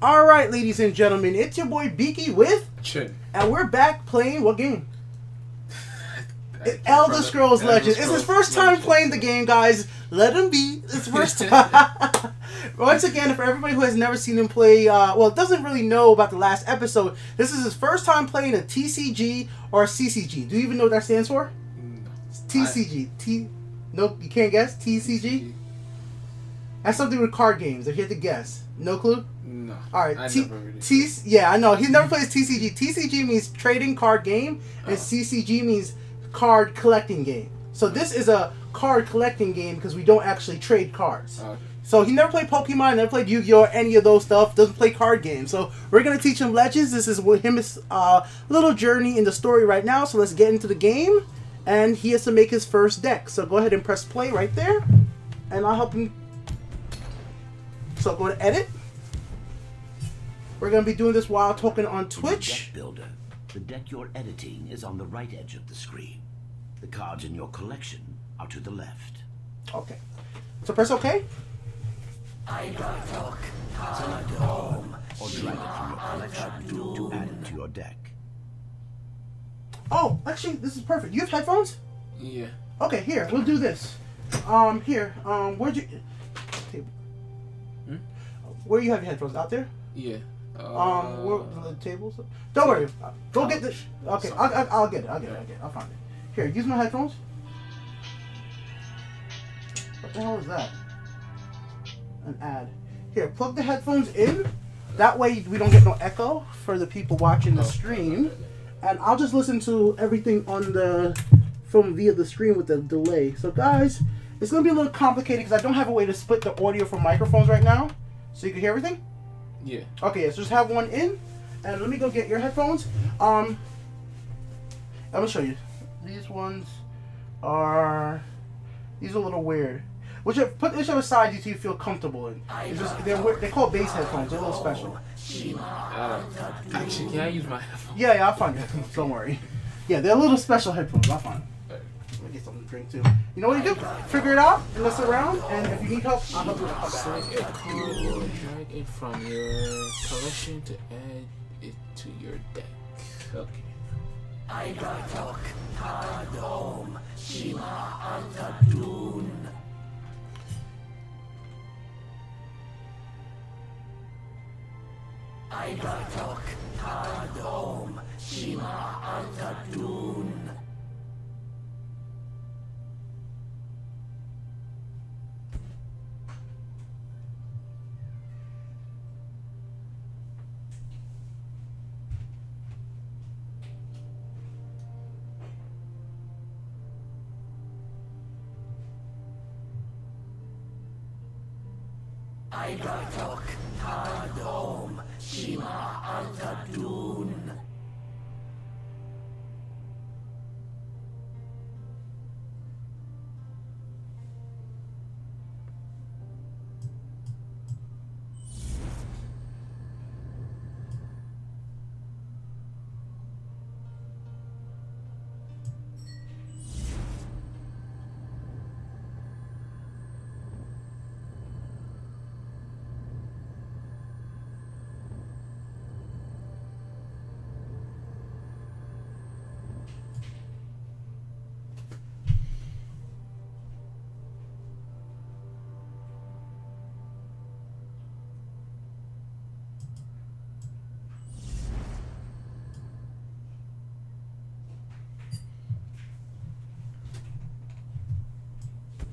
Alright, ladies and gentlemen, it's your boy Beaky with Chin. and we're back playing what game? Elder Scrolls Legends. It's his first time playing the game, guys. Let him be. It's first time. Once again, for everybody who has never seen him play, doesn't really know about the last episode, this is his first time playing a TCG or a CCG. Do you even know what that stands for? No. TCG. Nope, you can't guess? TCG? That's something with card games. If you had to guess. No clue? No. Alright, yeah, I know. He never plays TCG. TCG means trading card game, and CCG means card collecting game. So this is a card collecting game because we don't actually trade cards. Okay. So he never played Pokemon, never played Yu-Gi-Oh! Or any of those stuff. Doesn't play card games. So we're gonna teach him Legends. This is his little journey in the story right now. So let's get into the game, and he has to make his first deck. So go ahead and press play right there, and I'll help him. So go to edit. We're gonna be doing this while talking on Twitch. Deck Builder. The deck you're editing is on the right edge of the screen. The cards in your collection are to the left. Okay. So press OK. Select a home or drag it from your collection to add it to your deck. Oh, actually, this is perfect. You have headphones? Yeah. Okay, here, we'll do this. Where'd you... Table. Where you have your headphones? Out there? Yeah. Where the tables? Don't worry. Go get this. Okay, I'll get it. I'll find it. Here, use my headphones. What the hell is that? An ad. Here, plug the headphones in. That way we don't get no echo for the people watching the stream. And I'll just listen to everything on the from via the screen with the delay. So guys, it's gonna be a little complicated because I don't have a way to split the audio from microphones right now. So you can hear everything? Yeah. Okay, so just have one in, and let me go get your headphones. I'm gonna show you. These ones are a little weird. Whichever side you feel comfortable in. It's just, they're called bass headphones. They're a little special. Actually, can I use my headphones? Yeah, I'll find your headphones. Don't worry. Yeah, they're a little special headphones. I'll find them. Let me get something to drink too. You know what you do? Figure it out and mess around. And if you need help, I'll help you. Select a card or drag it from your collection to add it to your deck. Okay.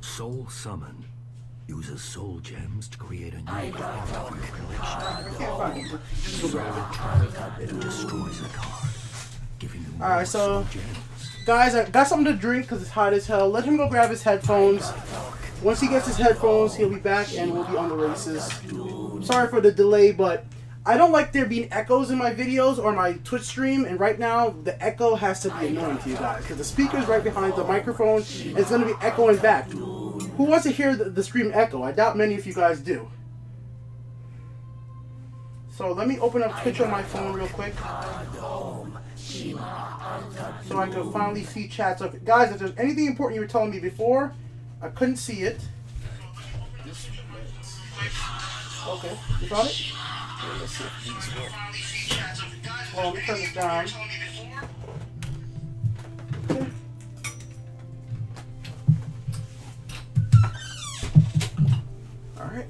Soul Summon uses soul gems to create a new card for your collection. It destroys a card, giving you more Alright, so soul gems. guys, I got something to drink because it's hot as hell. Let him go grab his headphones. Once he gets his headphones, he'll be back and we'll be on the races. Sorry for the delay, but I don't like there being echoes in my videos or my Twitch stream, and right now the echo has to be annoying to you guys because the speaker's right behind the microphone and it's going to be echoing back. Who wants to hear the stream echo? I doubt many of you guys do. So let me open up Twitch on my phone real quick so I can finally see chats. So guys, if there's anything important you were telling me before, I couldn't see it. Okay, you found it? Let's see if these work. Well, let me turn this down. Okay. Alright.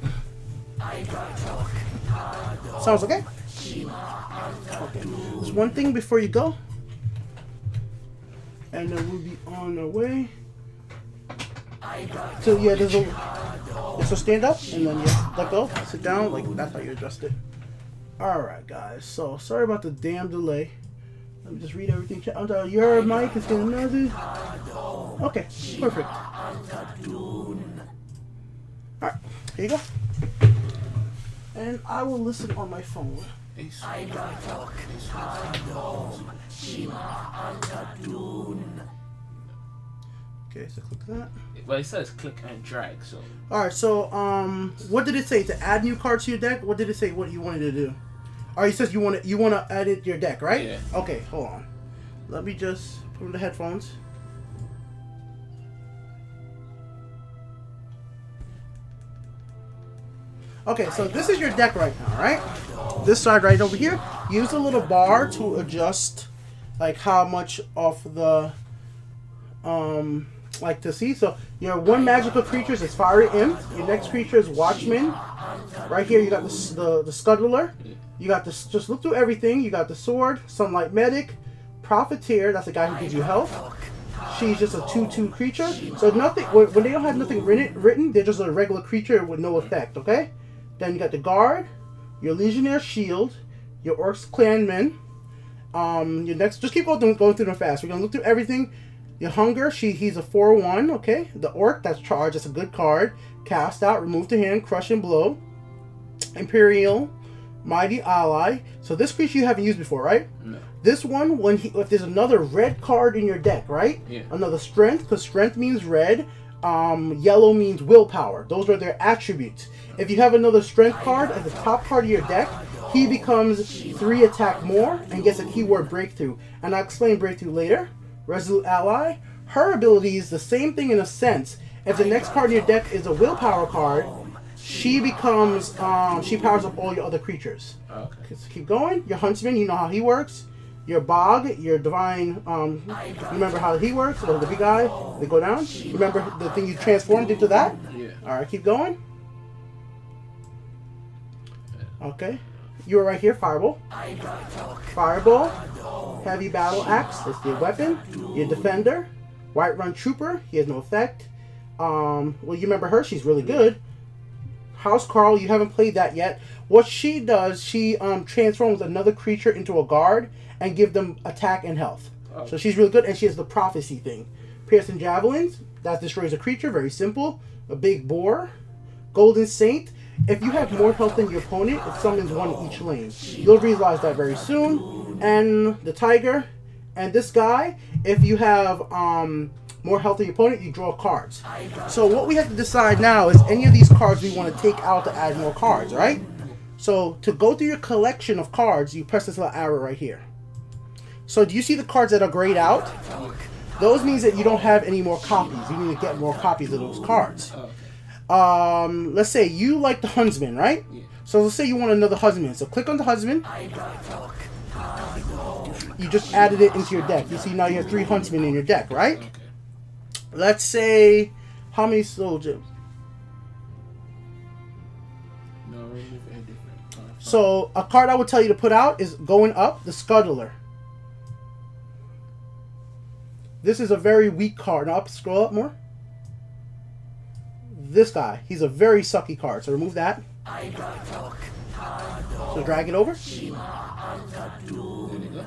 Sounds okay? Okay. There's one thing before you go. And then we'll be on our way. So yeah, there's a stand up and then let go, sit down, like that's how you adjust it. Alright guys, so sorry about the damn delay. Let me just read everything. Your mic is getting another. Okay, perfect. Alright, here you go. And I will listen on my phone. Okay, so click that. Well, it says click and drag, so. Alright, so what did it say? To add new cards to your deck? What did it say what you wanted to do? Alright, it says you want to edit your deck, right? Yeah. Okay, hold on. Let me just put on the headphones. Okay, so this is your deck right now, right? This side right over here. Use a little bar to adjust like how much of the like to see. So your one magical creature is Fiery Imp. Your next creature is Watchman. Right here you got the Scuttler. You got this. Just look through everything. You got the Sword, Sunlight Medic, Profiteer. That's the guy who gives you health. She's just a 2/2 creature. So nothing. When they don't have nothing written, they're just a regular creature with no effect. Okay. Then you got the Guard, your Legionnaire Shield, your Orcs Clanman. Your next. Just keep going through them fast. We're gonna look through everything. Your Hunger, he's a 4/1, okay? The Orc, that's charged, that's a good card. Cast out, remove to hand, crush and blow. Imperial, Mighty Ally. So this creature you haven't used before, right? No. This one, if there's another red card in your deck, right? Yeah. Another Strength, because Strength means red. Yellow means Willpower. Those are their attributes. If you have another Strength card at the top part of your deck, he becomes 3 attack more and gets a keyword Breakthrough. And I'll explain Breakthrough later. Resolute Ally, her ability is the same thing in a sense. If the next card in your deck is a Willpower card, she becomes, she powers up all your other creatures. Okay. So keep going. Your Huntsman, you know how he works. Your Bog, your Divine, remember how he works, the big guy, they go down. Remember the thing you transformed into that? Yeah. Alright, keep going. Okay. You are right here, Fireball. Fireball. Heavy Battle Axe, that's your weapon. Your Defender. White Run Trooper, he has no effect. Well, you remember her, she's really good. House Carl, you haven't played that yet. What she does, she transforms another creature into a guard and give them attack and health. Oh. So she's really good, and she has the prophecy thing. Piercing Javelins, that destroys a creature, very simple. A Big Boar. Golden Saint, if you have more health than your opponent, it summons one in each lane. You'll realize that very soon. And the Tiger, and this guy, if you have more health than your opponent, you draw cards. So what we have to decide now is any of these cards we want to take out to add more cards, right? So to go through your collection of cards, you press this little arrow right here. So do you see the cards that are grayed out? Those means that you don't have any more copies. You need to get more copies of those cards. Let's say you like the Huntsman, right? Yeah. So let's say you want another Huntsman. So click on the Huntsman. You just added it into your deck. You see now you have 3 Huntsmen in your deck, right? Okay. Let's say, how many Soul Gems? No, remove a different. So a card I would tell you to put out is going up, the Scuttler. This is a very weak card. Now scroll up more. This guy, he's a very sucky card. So remove that. So drag it over.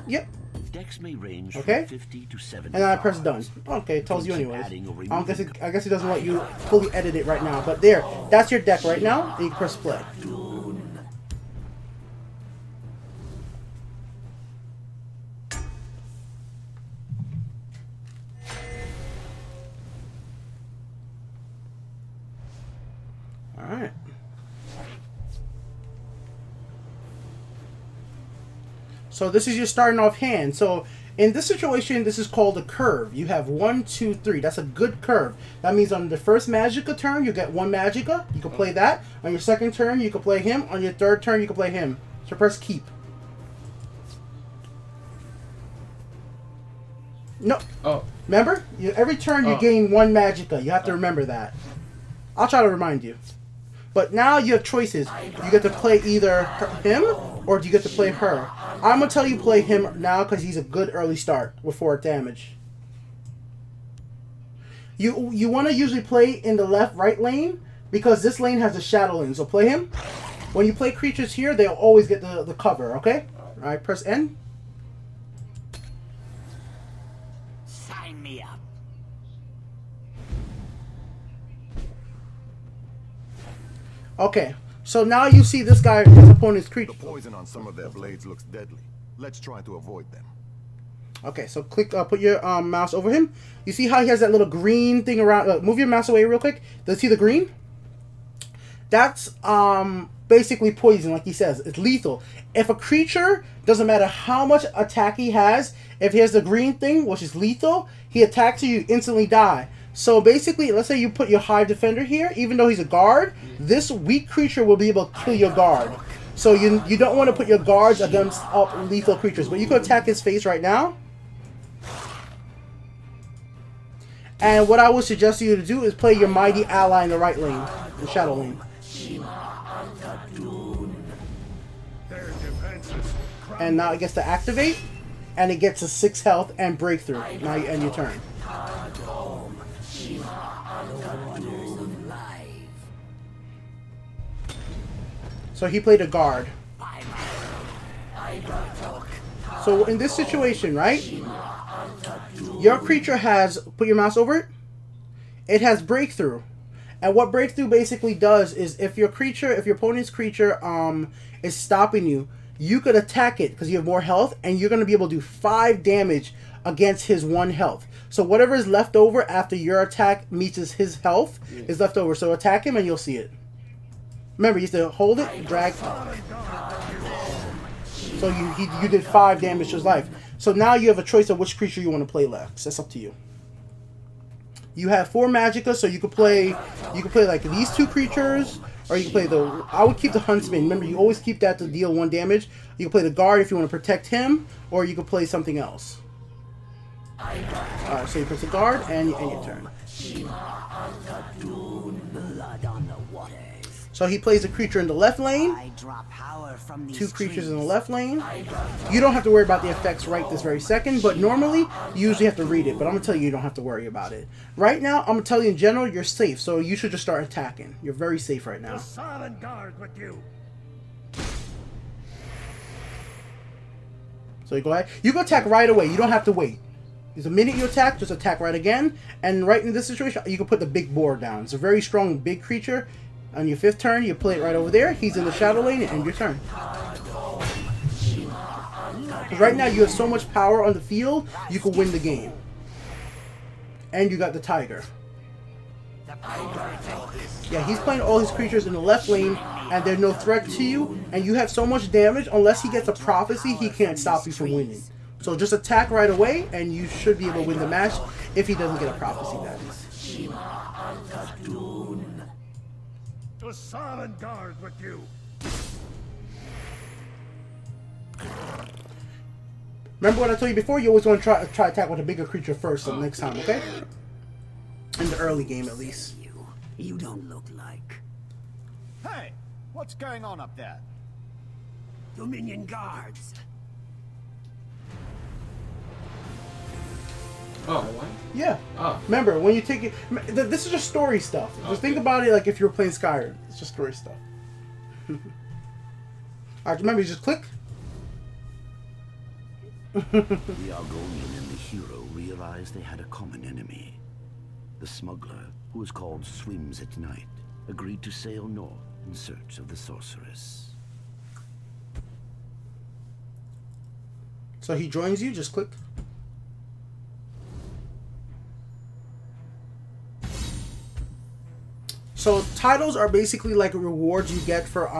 Yep. Decks may range Okay. from 50 to 70. And then I press done. Okay, it tells you anyways. Adding or I removing guess it doesn't let you fully edit it right now. But there, that's your deck right now. And you press play. Alright. So this is your starting off hand. So in this situation, this is called a curve. You have 1, 2, 3. That's a good curve. That means on the first Magicka turn, you get 1 Magicka. You can play that. On your second turn, you can play him. On your third turn, you can play him. So press keep. No. Oh. Remember? Every turn you gain 1 magicka. You have to remember that. I'll try to remind you. But now you have choices. You get to play either him or do you get to play her. I'm going to tell you play him now because he's a good early start with 4 damage. You want to usually play in the left-right lane because this lane has a shadow lane. So play him. When you play creatures here, they'll always get the cover, okay? Alright, press N. Sign me up. Okay, so now you see this guy, his opponent's creature. The poison on some of their blades looks deadly. Let's try to avoid them. Okay, so click, put your mouse over him. You see how he has that little green thing around? Move your mouse away real quick. Does see the green? That's basically poison, like he says. It's lethal. If a creature, doesn't matter how much attack he has, if he has the green thing, which is lethal, he attacks you, you instantly die. So basically, let's say you put your Hive Defender here, even though he's a guard, this weak creature will be able to kill your guard. So you don't want to put your guards against lethal creatures. But you can attack his face right now. And what I would suggest you to do is play your Mighty Ally in the right lane, the Shadow lane. And now it gets to activate, and it gets a 6 health and breakthrough. Now you end your turn. So he played a guard. So in this situation, right? Your creature has, put your mouse over it, it has breakthrough. And what breakthrough basically does is if your opponent's creature is stopping you, you could attack it because you have more health, and you're going to be able to do 5 damage against his 1 health. So whatever is left over after your attack meets his health is left over. So attack him and you'll see it. Remember, you have to hold it, drag. So you did 5 damage to his life. So now you have a choice of which creature you want to play next. That's up to you. You have 4 magicka, so you could play like these 2 creatures, or you can play I would keep the Huntsman. Remember, you always keep that to deal 1 damage. You can play the guard if you want to protect him, or you could play something else. Alright, so you press the guard and you end your turn. So he plays a creature in the left lane. 2 creatures in the left lane. You don't have to worry about the effects right this very second, but normally you usually have to read it. But I'm going to tell you don't have to worry about it. Right now, I'm going to tell you in general, you're safe. So you should just start attacking. You're very safe right now. Silent guard with you. So you go ahead. You can attack right away. You don't have to wait. The minute you attack, just attack right again. And right in this situation, you can put the big boar down. It's a very strong big creature. On your 5th turn, you play it right over there. He's in the shadow lane and end your turn. Because right now you have so much power on the field, you can win the game. And you got the tiger. Yeah, he's playing all his creatures in the left lane, and they're no threat to you. And you have so much damage, unless he gets a prophecy, he can't stop you from winning. So just attack right away, and you should be able to win the match if he doesn't get a prophecy, that is. To silent guard with you. Remember what I told you before? You always want to try attack with a bigger creature first the next time, okay? In the early game, at least. You don't look like Hey, what's going on up there? Dominion guards. Oh, what? Yeah. Oh. Remember, when you take it... This is just story stuff. Just think about it like if you were playing Skyrim. It's just story stuff. Alright, remember, you just click. The Argonian and the hero realized they had a common enemy. The smuggler, who was called Swims at Night, agreed to sail north in search of the sorceress. So he joins you, just click. So titles are basically like rewards you get for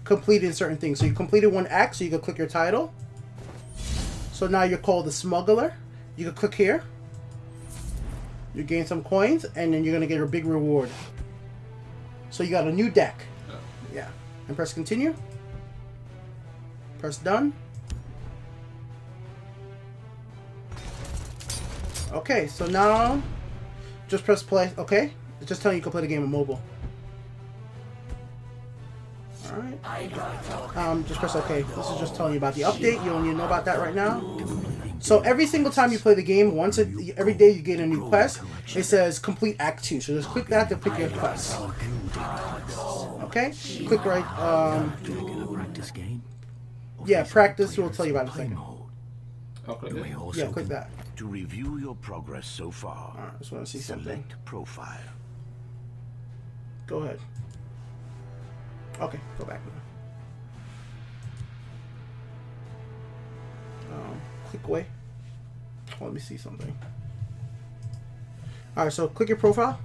completing certain things. So you completed 1 act, so you can click your title. So now you're called the Smuggler. You can click here. You gain some coins, and then you're gonna get a big reward. So you got a new deck. Yeah. And press continue. Press done. Okay, so now just press play. Okay, it's just telling you can play the game on mobile. Alright. Just press OK. This is just telling you about the update. You don't need to know about that right now. So every single time you play the game, every day you get a new quest, it says complete Act 2. So just click that to pick your quest. Okay? Click right. Yeah, practice will tell you about it in a second. Okay. Yeah, click that. To review your progress so far, Alright, just want to see something. select profile. Go ahead. Okay, go back. Click away. Oh, let me see something. Alright, so click your profile.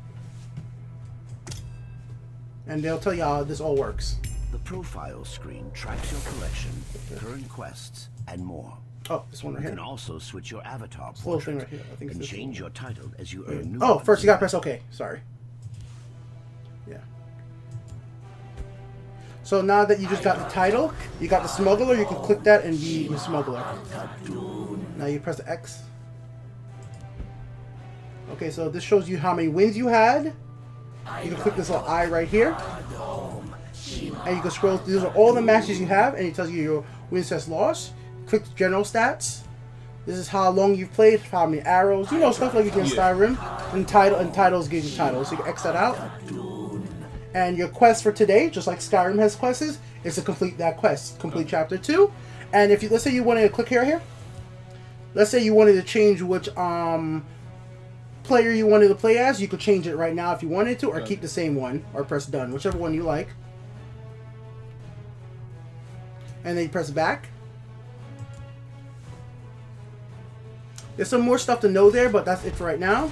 And they'll tell you how this all works. The profile screen tracks your collection, current quests, and more. Oh, this one right You here. can also switch your avatar This little thing portrait right here. I think it's and this change your title as you earn new Oh, ones. first you gotta press OK. Sorry. Yeah. So now that you just got the title, you got the smuggler, you can click that and be the smuggler. Now you press X. Okay, so this shows you how many wins you had. You can click this little I right here. And you can scroll through. These are all the matches you have, and it tells you your wins, test, loss. Click general stats. This is how long you've played, how many arrows, you know, stuff like you can in Skyrim. And titles give you titles. So you can X that out. And your quest for today, just like Skyrim has quests, is to complete that quest. Complete chapter 2. And if you, let's say you wanted to click here. Let's say you wanted to change which player you wanted to play as, you could change it right now if you wanted to, or keep the same one, or press done, whichever one you like. And then you press back. There's some more stuff to know there, but that's it for right now.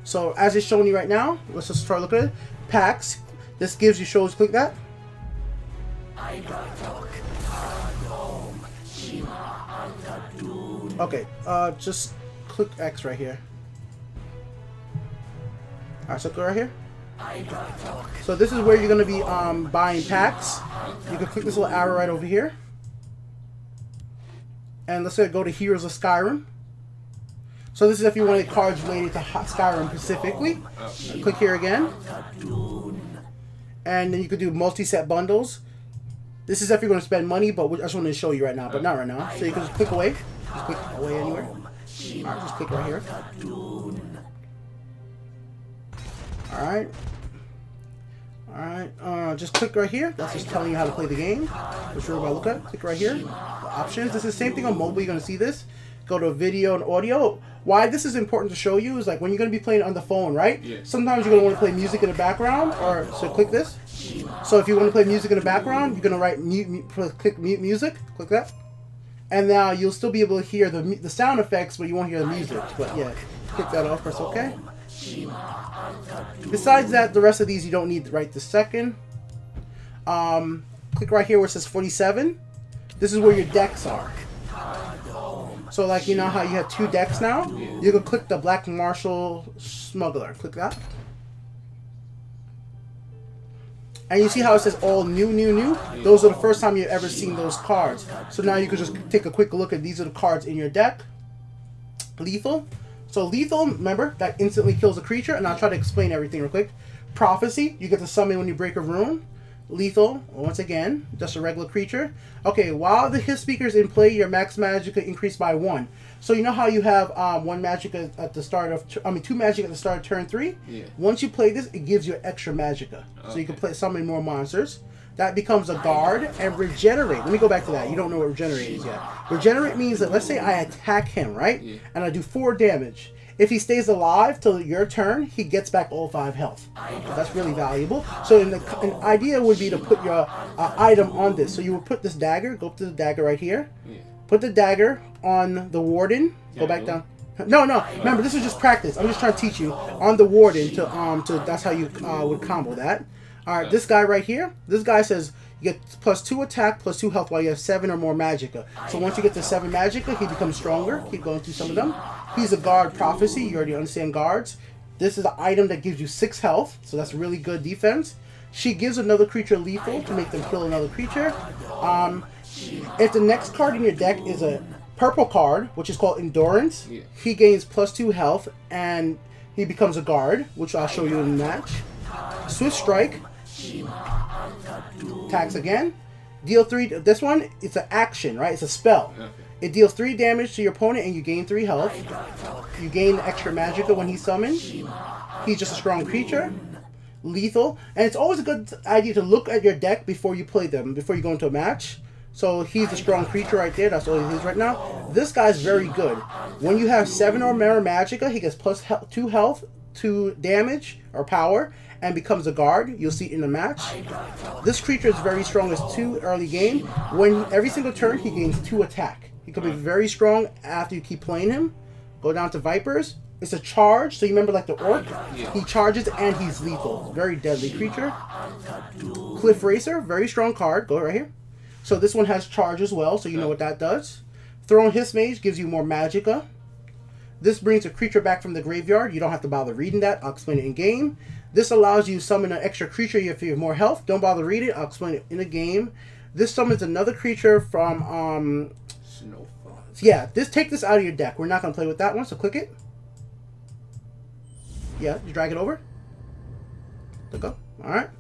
So as it's showing you right now, let's just try to look at it. Packs. This gives you shows. Click that. Okay. Just click X right here. Alright, so go right here. So this is where you're gonna be buying packs. You can click this little arrow right over here. And let's say go to Heroes of Skyrim. So this is if you wanted cards related to Skyrim specifically. Click here again. And then you could do multi-set bundles. This is if you're going to spend money, but I just wanted to show you right now, but not right now. So you can just click away. Just click away anywhere. Alright, just click right here. Alright. Alright, just click right here. That's just telling you how to play the game. Which we're about to look at. Click right here. The options. This is the same thing on mobile. You're going to see this. Go to video and audio. Why this is important to show you is like when you're going to be playing on the phone, right? Yeah. Sometimes you're going to want to play music in the background. So click this. So if you want to play music in the background, you're going to write click mute music. Click that. And now you'll still be able to hear the sound effects, but you won't hear the music. But yeah, click that off. Press OK. Besides that, the rest of these you don't need right this second. Click right here where it says 47. This is where your decks are. So like you know how you have 2 decks now? You can click the Black Marshal Smuggler. Click that. And you see how it says all new? Those are the first time you've ever seen those cards. So now you can just take a quick look at these are the cards in your deck. Lethal. So lethal, remember, that instantly kills a creature, and I'll try to explain everything real quick. Prophecy, you get to summon when you break a rune. Lethal, once again, just a regular creature. Okay, while the hit speaker is in play, your max magic could increase by 1. So you know how you have 1 magic at the start of, 2 magic at the start of turn 3? Yeah. Once you play this, it gives you extra magicka. So you can summon more monsters. That becomes a guard, and regenerate. Let me go back to that. You don't know what regenerate is yet. Regenerate means that let's say I attack him, right? Yeah. And I do 4 damage. If he stays alive till your turn, he gets back all 5 health. So that's really valuable. So an idea would be to put your item on this. So you would put this dagger, go up to the dagger right here. Yeah. Put the dagger on the warden. Go back down. No. Remember, this is just practice. I'm just trying to teach you on the warden to that's how you would combo that. All right, this guy right here. This guy says you get +2 attack, +2 health while you have 7 or more magicka. So once you get to 7 magicka, he becomes stronger. Keep going through some of them. He's a guard prophecy. You already understand guards. This is an item that gives you 6 health, so that's really good defense. She gives another creature lethal to make them kill another creature. If the next card in your deck is a purple card, which is called Endurance, Yeah. he gains +2 health and he becomes a guard, which I'll show you in the match. Swift Strike. Attacks again. Deal 3. This one, it's an action, right? It's a spell. Okay. It deals 3 damage to your opponent and you gain 3 health. You gain extra magicka when he's summoned. He's just a strong creature. Lethal. And it's always a good idea to look at your deck before you play them, before you go into a match. So he's a strong creature right there. That's all he is right now. This guy's very good. When you have 7 or more magicka, he gets +2 health, 2 damage or power, and becomes a guard. You'll see it in the match. This creature is very strong as 2 early game. When every single turn he gains 2 attack. He can be very strong after you keep playing him. Go down to Vipers. It's a charge, so you remember like the orc? Yeah. He charges and he's lethal. Very deadly creature. Cliff Racer, very strong card. Go right here. So this one has charge as well, so you know what that does. Throne Hiss Mage gives you more magicka. This brings a creature back from the graveyard. You don't have to bother reading that. I'll explain it in game. This allows you to summon an extra creature if you have more health. Don't bother reading it. I'll explain it in the game. This summons another creature from Snowfall. yeah, take this out of your deck. We're not going to play with that one, so click it. Yeah, you drag it over. There you go. Alright.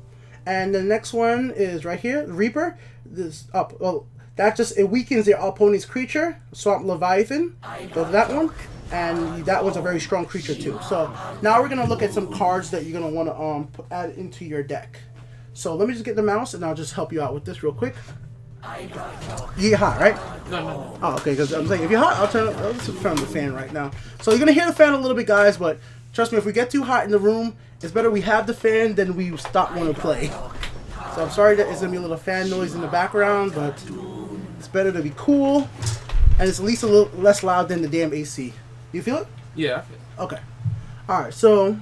And the next one is right here. Reaper. This up. Oh, that just, it weakens your opponent's creature. Swamp Leviathan. Go to that one. And that one's a very strong creature too. So now we're going to look at some cards that you're going to want to add into your deck. So let me just get the mouse and I'll just help you out with this real quick. You get hot, right? No. Oh, okay, because I'm saying if you're hot, I'll just turn on the fan right now. So you're going to hear the fan a little bit, guys, but trust me, if we get too hot in the room, it's better we have the fan than we stop wanting to play. So I'm sorry that it's going to be a little fan noise in the background, but it's better to be cool, and it's at least a little less loud than the damn AC. You feel it? Yeah, I feel it. Okay. Alright, so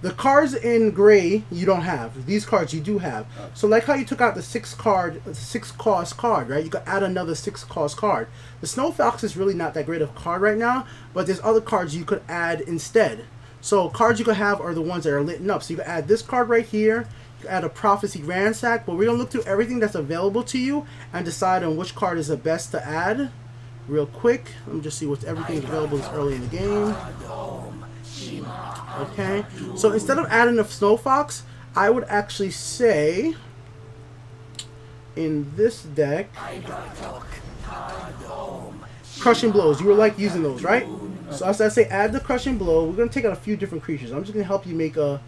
the cards in gray you don't have. These cards you do have. So like how you took out the 6 cost card, right? You could add another 6 cost card. The Snow Fox is really not that great of a card right now, but there's other cards you could add instead. So cards you could have are the ones that are lit up. So you could add this card right here. You could add a Prophecy Ransack, but we're going to look through everything that's available to you and decide on which card is the best to add. Real quick, let me just see what's everything available this early in the game. Okay, so instead of adding a Snow Fox, I would actually say in this deck, Crushing Blows. You were like using those, right? So as I say, add the Crushing Blow. We're going to take out a few different creatures. I'm just going to help you make a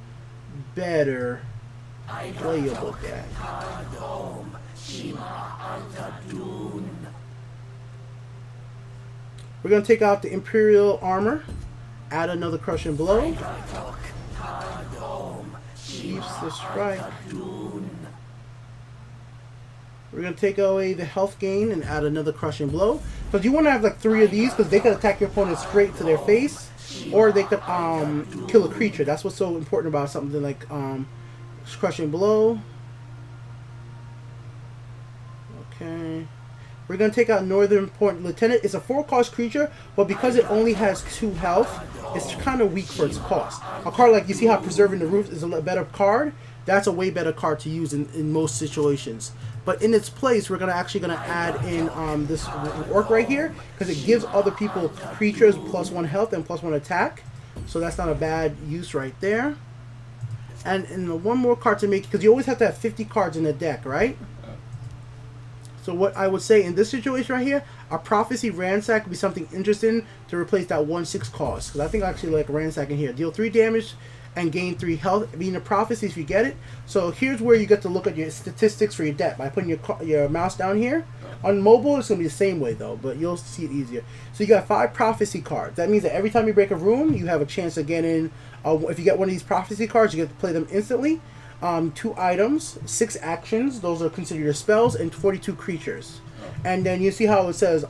better playable deck. We're going to take out the Imperial Armor, add another Crushing Blow, Chiefs the Strike. We're going to take away the health gain and add another Crushing Blow. Because you want to have like 3 of these because they could attack your opponent straight to their face, or they could kill a creature. That's what's so important about something like Crushing Blow. Okay. We're going to take out Northern Point Lieutenant. It's a 4-cost creature, but because it only has 2 health, it's kind of weak for its cost. A card like, you see how Preserving the Roof is a better card? That's a way better card to use in most situations. But in its place, we're actually going to add in this Orc right here, because it gives other people creatures +1 health and +1 attack. So that's not a bad use right there. And one more card to make, because you always have to have 50 cards in a deck, right? So what I would say in this situation right here, a Prophecy Ransack would be something interesting to replace that 1/6 cost. Because I think I actually like Ransack in here. Deal 3 damage and gain 3 health. Being a Prophecy if you get it. So here's where you get to look at your statistics for your deck. By putting your mouse down here. On mobile, it's going to be the same way though, but you'll see it easier. So you got 5 Prophecy cards. That means that every time you break a room, you have a chance to get in. If you get one of these Prophecy cards, you get to play them instantly. 2 items, 6 actions, those are considered your spells, and 42 creatures. And then you see how it says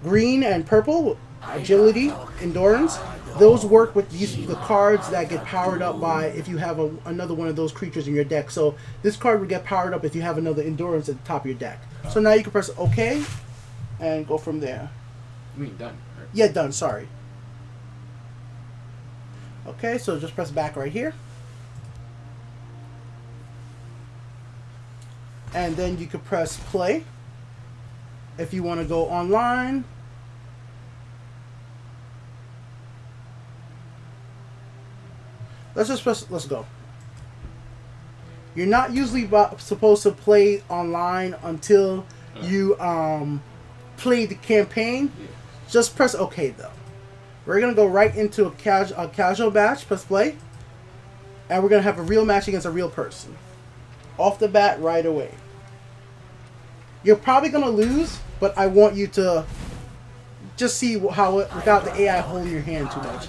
green and purple, agility, endurance. Those work with the cards that get powered up by if you have another one of those creatures in your deck. So this card would get powered up if you have another endurance at the top of your deck. So now you can press OK and go from there. I mean, done. Right? Yeah, done, sorry. Okay, so just press back right here. And then you could press play. If you want to go online, let's go. You're not usually supposed to play online until you play the campaign. Just press OK though. We're gonna go right into a casual match. Press play, and we're gonna have a real match against a real person. Off the bat, right away. You're probably gonna lose, but I want you to just see how it, without the AI holding your hand too much.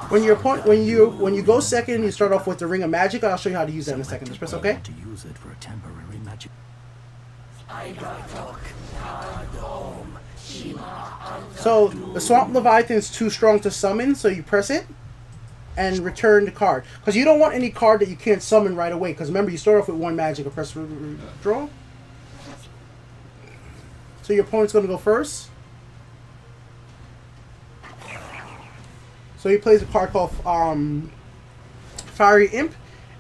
When you go second, you start off with the Ring of Magic. I'll show you how to use that in a second. Just press OK. To use it for a temporary magic. So the Swamp Leviathan is too strong to summon, so you press it and return the card. Because you don't want any card that you can't summon right away. Because remember, you start off with one magic. Or press draw. So your opponent's going to go first. So he plays a card called Fiery Imp.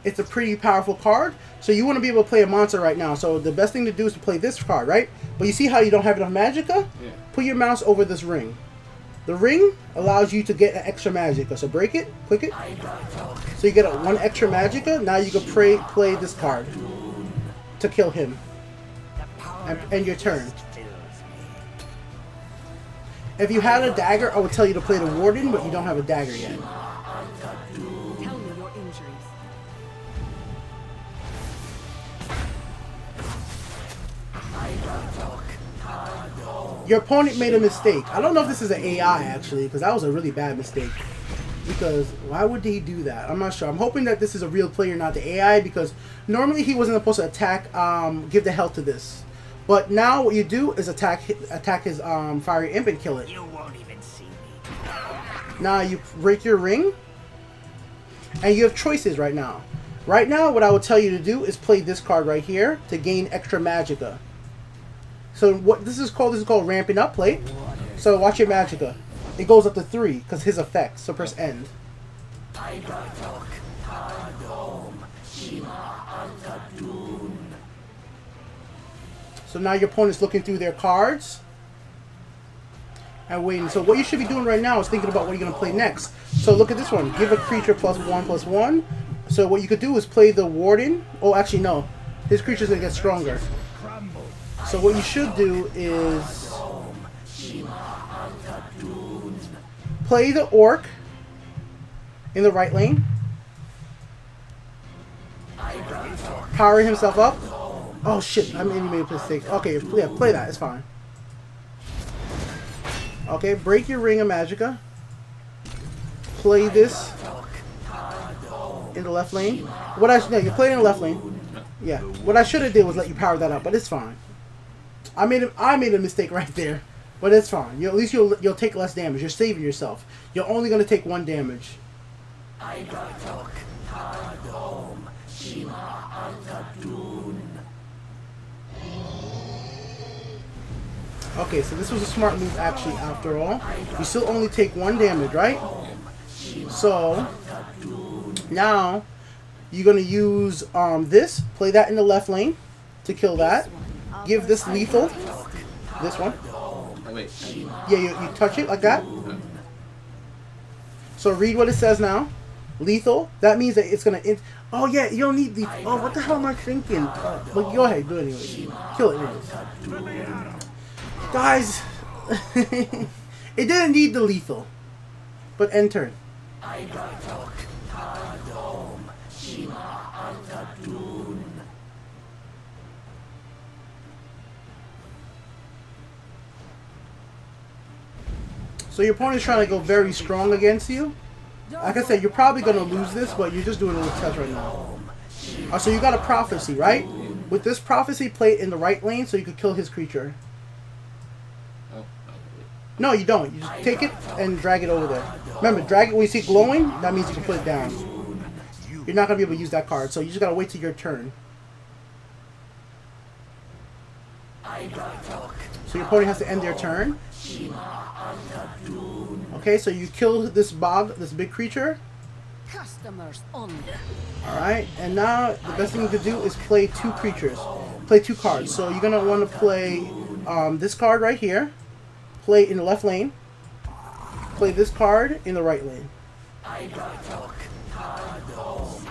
It's a pretty powerful card. So you want to be able to play a monster right now. So the best thing to do is to play this card, right? But you see how you don't have enough Magicka? Yeah. Put your mouse over this ring. The ring allows you to get an extra Magicka. So break it, click it. So you get one extra Magicka. Now you can play this card to kill him. And your turn. If you had a dagger, I would tell you to play the Warden, but you don't have a dagger yet. Tell me your injuries. Your opponent made a mistake. I don't know if this is an AI, actually, because that was a really bad mistake. Because why would he do that? I'm not sure. I'm hoping that this is a real player, not the AI, because normally he wasn't supposed to attack, give the health to this. But now what you do is attack his Fiery Imp and kill it. You won't even see me. Now you break your ring, and you have choices right now. Right now, what I would tell you to do is play this card right here to gain extra Magicka. So what this is called ramping up play. So watch your Magicka. It goes up to 3 because his effect. So press end. So now your opponent's looking through their cards and waiting. So what you should be doing right now is thinking about what you're going to play next. So look at this one. Give a creature +1/+1. So what you could do is play the Warden. Oh, actually, no. His creature's going to get stronger. So what you should do is play the Orc in the right lane. Power himself up. Oh shit, I made a mistake. Okay, yeah, play that, it's fine. Okay, break your Ring of Magicka. Play this in the left lane. No, you play in the left lane. Yeah. What I should have did was let you power that up, but it's fine. I made a mistake right there. But it's fine. At least you'll take less damage. You're saving yourself. You're only gonna take 1 damage. Okay, so this was a smart move actually after all. You still only take 1 damage, right? So now you're gonna use this, play that in the left lane to kill that. Give this lethal. This one. Oh, wait. Yeah, you touch it like that. So read what it says now. Lethal. That means that it's gonna. Oh yeah, you don't need lethal. Oh, what the hell am I thinking? But go ahead, do it anyways. Kill it anyways. Guys, it didn't need the lethal. But end turn. So your opponent's trying to go very strong against you. Like I said, you're probably going to lose this, but you're just doing a little test right now. So you got a prophecy, right? With this prophecy, play it in the right lane so you could kill his creature. No, you don't. You just take it and drag it over there. Remember, drag it when you see it glowing, that means you can put it down. You're not going to be able to use that card, so you just got to wait till your turn. So your opponent has to end their turn. Okay, so you kill this big creature. Customers only. Alright, and now the best thing you could do is play 2 creatures. Play 2 cards. So you're going to want to play this card right here. Play in the left lane. Play this card in the right lane.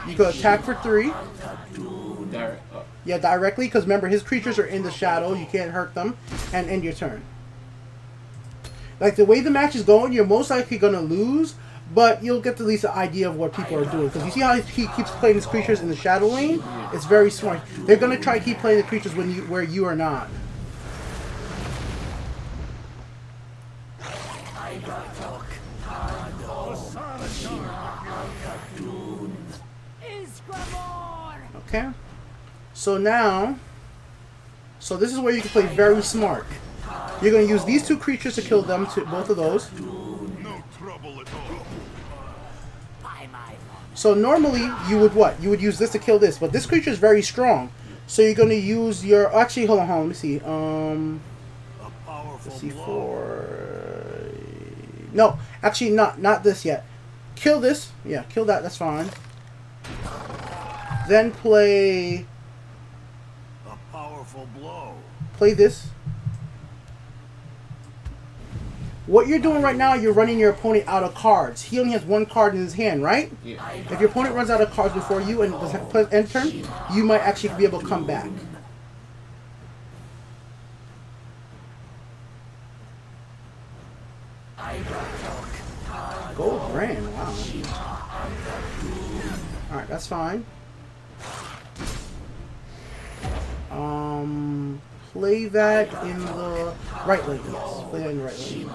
You go attack for 3. Yeah, directly, because remember, his creatures are in the shadow. You can't hurt them. And end your turn. Like, the way the match is going, you're most likely going to lose, but you'll get at least an idea of what people are doing. Because you see how he keeps playing his creatures in the shadow lane? It's very smart. They're going to try to keep playing the creatures where you are not. Okay. So now, this is where you can play very smart. You're going to use these 2 creatures to kill them, both of those. No trouble at all. So normally, you would what? You would use this to kill this, but this creature is very strong. So you're going to use your... Actually, hold on, let me see. Let's see, 4... No, actually, not this yet. Kill this. Yeah, kill that, that's fine. Then play... A powerful blow. Play this. What you're doing right now, you're running your opponent out of cards. He only has 1 card in his hand, right? Yeah. If your opponent runs out of cards before you and doesn't put end turn, you might actually be able to come back. Gold Grand, wow. Alright, that's fine. Play that in the right lane, yes. Play that in the right lane.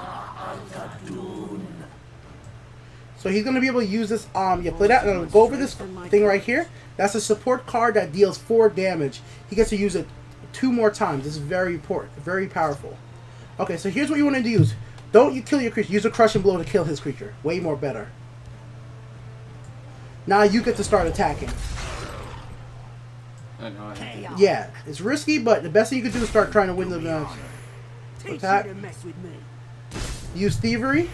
So he's going to be able to use this, yeah, play that, and go over this thing right here. That's a support card that deals 4 damage. He gets to use it 2 more times. This is very important, very powerful. Okay, so here's what you want to use. Don't you kill your creature. Use a crushing blow to kill his creature. Way more better. Now you get to start attacking. I know. Yeah, it's risky, but the best thing you can do is start trying to win the match. Attack. Use thievery.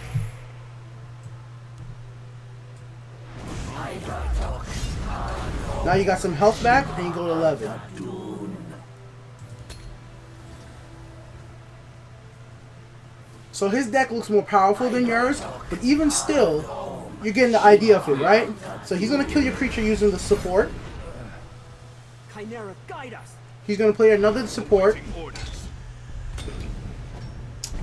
Now you got some health back, and you go to 11. So his deck looks more powerful than yours, but even still, you're getting the idea of it, right? So he's going to kill your creature using the support. Chimera, guide us. He's going to play another support.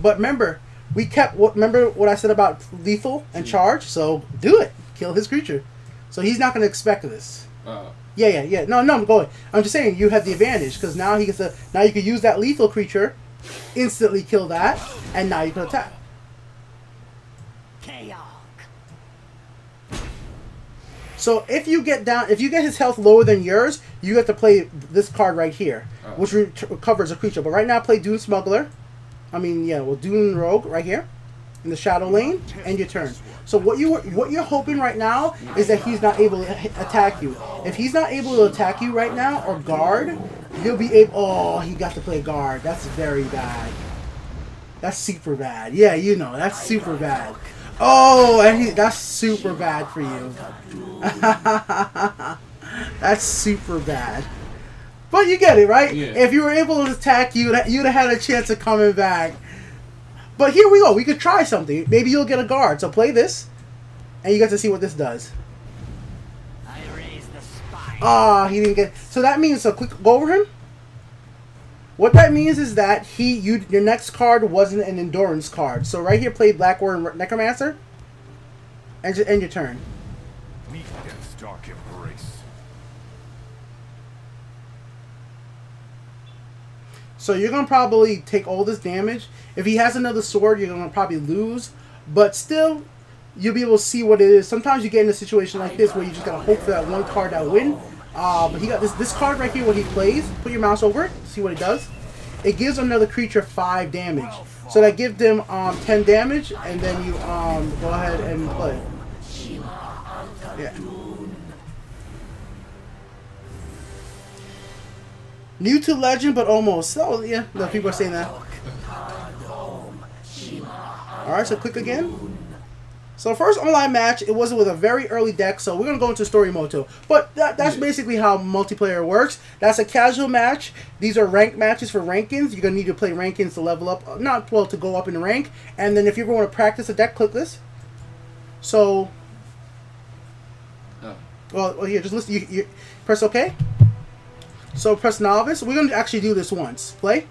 But remember, remember what I said about lethal and charge? So do it. Kill his creature. So he's not going to expect this. Yeah. No, I'm going. I'm just saying you have the advantage because now he gets to. Now you can use that lethal creature, instantly kill that, and now you can attack. So if you get his health lower than yours, you have to play this card right here, which recovers a creature. But right now, play Dune Smuggler. Dune Rogue right here in the shadow lane, and your turn. So what you're hoping right now is that he's not able to attack you. If he's not able to attack you right now or guard, he'll be able. Oh, he got to play guard. That's very bad. That's super bad. Yeah, you know that's super bad. Oh, and that's super bad for you. That's super bad. But you get it, right? Yeah. If you were able to attack you, you'd have had a chance of coming back. But here we go. We could try something. Maybe you'll get a guard. So play this, and you get to see what this does. I raise the spine. Ah, he didn't get. So that means go over him. What that means is that your next card wasn't an endurance card. So right here, play Black Warren Necromancer, and just end your turn. Meet death's dark embrace. So you're gonna probably take all this damage. If he has another sword, you're gonna probably lose. But still, you'll be able to see what it is. Sometimes you get in a situation like this where you just gotta hope for that one card that win. But he got this card right here when he plays. Put your mouse over it, see what it does. It gives another creature 5 damage. So that gives them 10 damage, and then you go ahead and play. Yeah. New to Legend, but almost. Oh yeah, no, people are saying that. All right, so click again. So first online match, it was with a very early deck, so we're going to go into story mode too. But that's basically how multiplayer works. That's a casual match. These are ranked matches for rankings. You're going to need to play rankings to level up, not well, to go up in the rank. And then if you ever want to practice a deck, click this. So, well here, just listen, you press OK. So press novice. We're going to actually do this once. Play.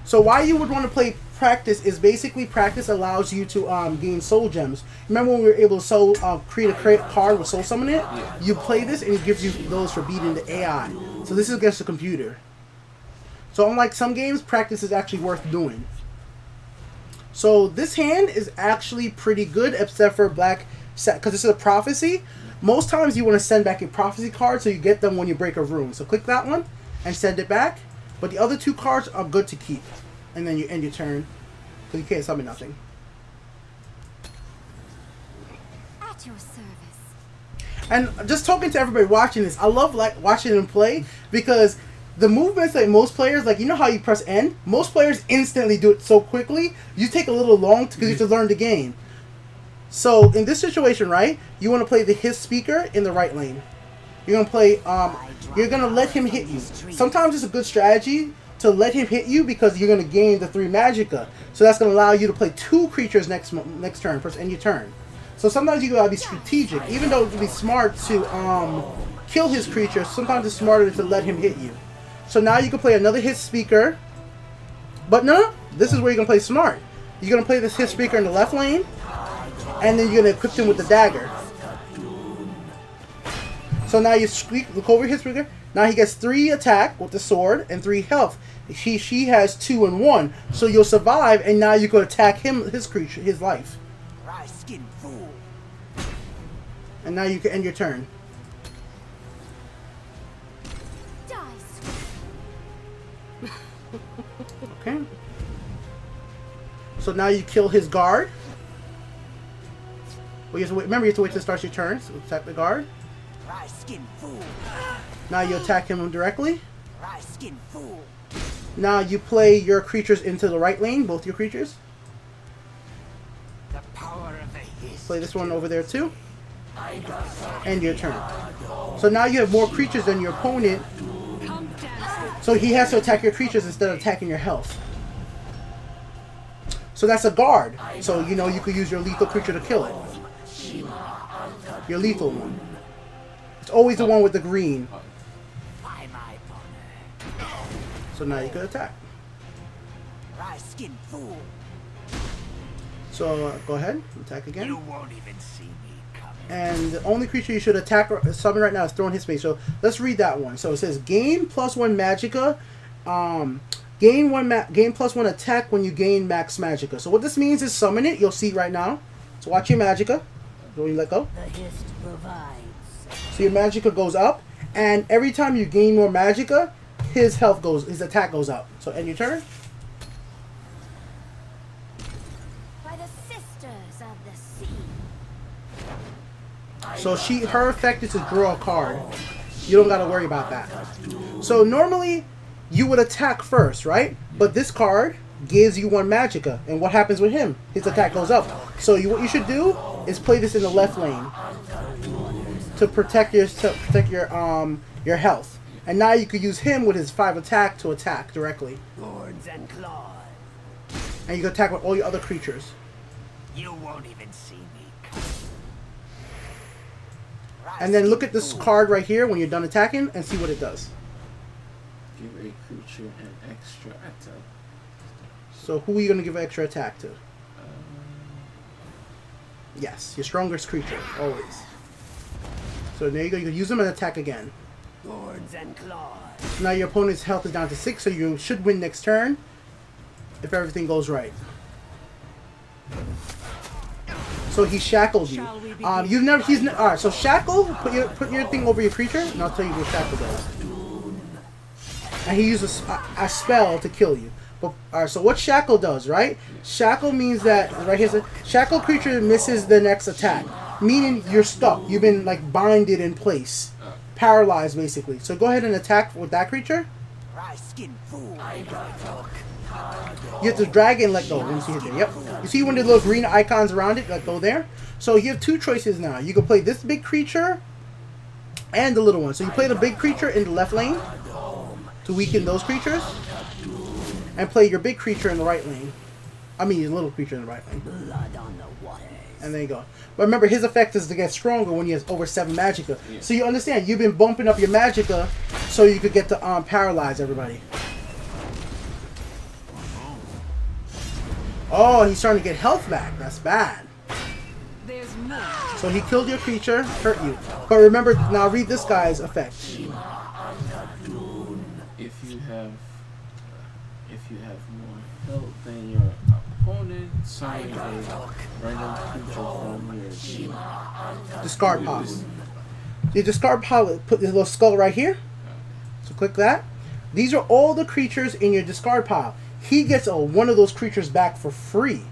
So why you would want to play practice is basically practice allows you to gain soul gems. Remember when we were able to create a card with soul summon it? Yeah. You play this and it gives you those for beating the AI. So this is against the computer. So unlike some games, practice is actually worth doing. So this hand is actually pretty good except for black set because this is a prophecy. Most times you want to send back a prophecy card so you get them when you break a rune. So click that one and send it back. But the other two cards are good to keep. And then you end your turn. Because you can't summon nothing. At your service. And just talking to everybody watching this, I love like watching them play. Because the movements that most players, like you know how you press N? Most players instantly do it so quickly. You take a little long because you have to learn the game. So in this situation, right? You want to play the his speaker in the right lane. You're going to play, you're going to let him hit you. Sometimes it's a good strategy to let him hit you because you're going to gain the 3 Magicka. So that's going to allow you to play 2 creatures next turn, first end your turn. So sometimes you got to be strategic. Even though it would be smart to kill his creature, sometimes it's smarter to let him hit you. So now you can play another hit speaker. But no, this is where you're going to play smart. You're going to play this hit speaker in the left lane. And then you're going to equip him with the dagger. So now you look over his speaker. Now he gets 3 attack with the sword and 3 health. She has 2 and 1. So you'll survive, and now you can attack him, his creature, his life. And now you can end your turn. Okay. So now you kill his guard. Well, you have to wait, remember, you have to wait till it starts your turn. So attack the guard. Now you attack him directly. Now you play your creatures into the right lane, both your creatures. Play this one over there too. End your turn. So now you have more creatures than your opponent. So he has to attack your creatures instead of attacking your health. So that's a guard. So you know you could use your lethal creature to kill it. Your lethal one. It's always the one with the green. So now you can attack. So go ahead, attack again. You won't even see me coming. And the only creature you should attack or summon right now is thrown his space. So let's read that one. So it says gain +1 Magicka. Gain +1 attack when you gain max Magicka. So what this means is summon it. You'll see right now. So watch your Magicka. When you let go. So your Magicka goes up, and every time you gain more Magicka, his attack goes up. So end your turn. By the sisters of the sea. So her effect is to draw a card. You don't gotta worry about that. So normally you would attack first, right? But this card gives you 1 Magicka, and what happens with him? His attack goes up. So what you should do is play this in the left lane to protect your health. And now you could use him with his 5 attack to attack directly. Horns and claws. And you can attack with all your other creatures. You won't even see me coming. And then look at this card right here when you're done attacking and see what it does. Give a creature an extra attack. So who are you going to give an extra attack to? Yes, your strongest creature, always. So there you go, you can use them and attack again. Horns and claws. So now your opponent's health is down to 6, so you should win next turn if everything goes right. So he shackled you. Alright, so shackle, put your thing over your creature, and I'll tell you what shackle does. And he uses a spell to kill you. But alright, so what shackle does, right? Shackle means that right here's a shackle creature misses the next attack. Meaning you're stuck. You've been like binded in place. Paralyzed basically. So go ahead and attack with that creature. You have to drag it and let go once you hit there. Yep. You see when the little green icons around it, let go there. So you have two choices now. You can play this big creature and the little one. So you play the big creature in the left lane to weaken those creatures, and play your big creature in the right lane. I mean, your little creature in the right lane. And there you go. But remember, his effect is to get stronger when he has over 7 magicka. Yeah. So you understand, you've been bumping up your magicka so you could get to paralyze everybody. Oh, he's starting to get health back. That's bad. There's more. So he killed your creature, hurt you. But remember, now read this guy's effect. If you have more health than your opponent, summon a random creature from your team. Discard pile. The discard pile, put this little skull right here. So click that. These are all the creatures in your discard pile. He gets one of those creatures back for free.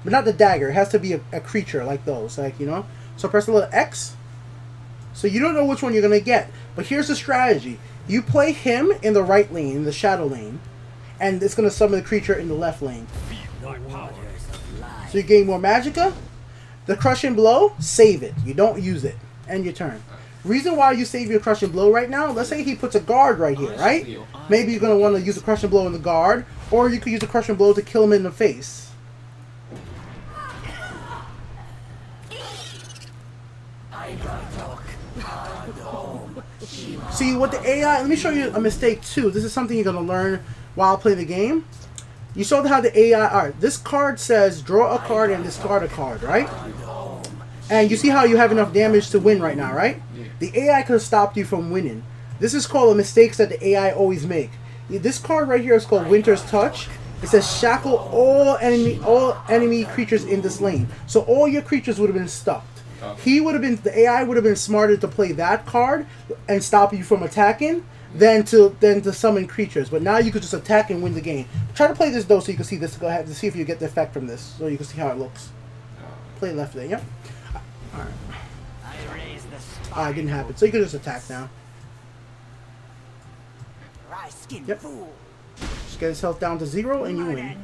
But not the dagger. It has to be a creature like those. Like, you know. So press the little X. So you don't know which one you're going to get. But here's the strategy. You play him in the right lane, in the shadow lane. And it's going to summon the creature in the left lane. So you gain more magicka. The crushing blow, save it. You don't use it. End your turn. Reason why you save your crushing blow right now, let's say he puts a guard right here, right? Maybe you're going to want to use a crushing blow in the guard. Or you could use a crushing blow to kill him in the face. See, what the AI... Let me show you a mistake, too. This is something you're going to learn while playing the game. You saw how the AI... Alright, this card says draw a card and discard a card, right? And you see how you have enough damage to win right now, right? The AI could have stopped you from winning. This is called the mistakes that the AI always make. This card right here is called Winter's Touch. It says shackle all enemy creatures in this lane. So all your creatures would have been stuck. The AI would have been smarter to play that card and stop you from attacking than to summon creatures. But now you could just attack and win the game. Try to play this though, so you can see this. Go ahead to see if you get the effect from this, so you can see how it looks. Play left there, yep. All right. It didn't happen, so you can just attack now. Yep. Just get his health down to 0 and you win.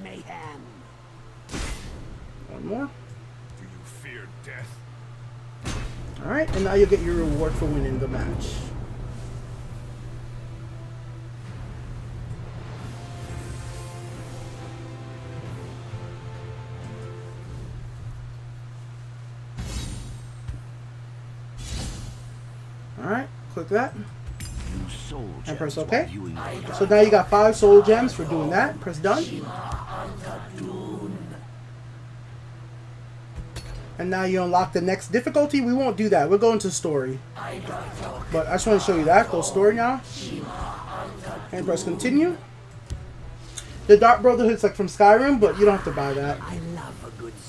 One more. Do you fear death? Alright, and now you'll get your reward for winning the match. Alright, click that. And press OK. So now you got 5 soul gems for doing that. Press done. And now you unlock the next difficulty. We won't do that. We'll go into story. But I just want to show you that. Go story now. And press continue. The Dark Brotherhood's like from Skyrim, but you don't have to buy that.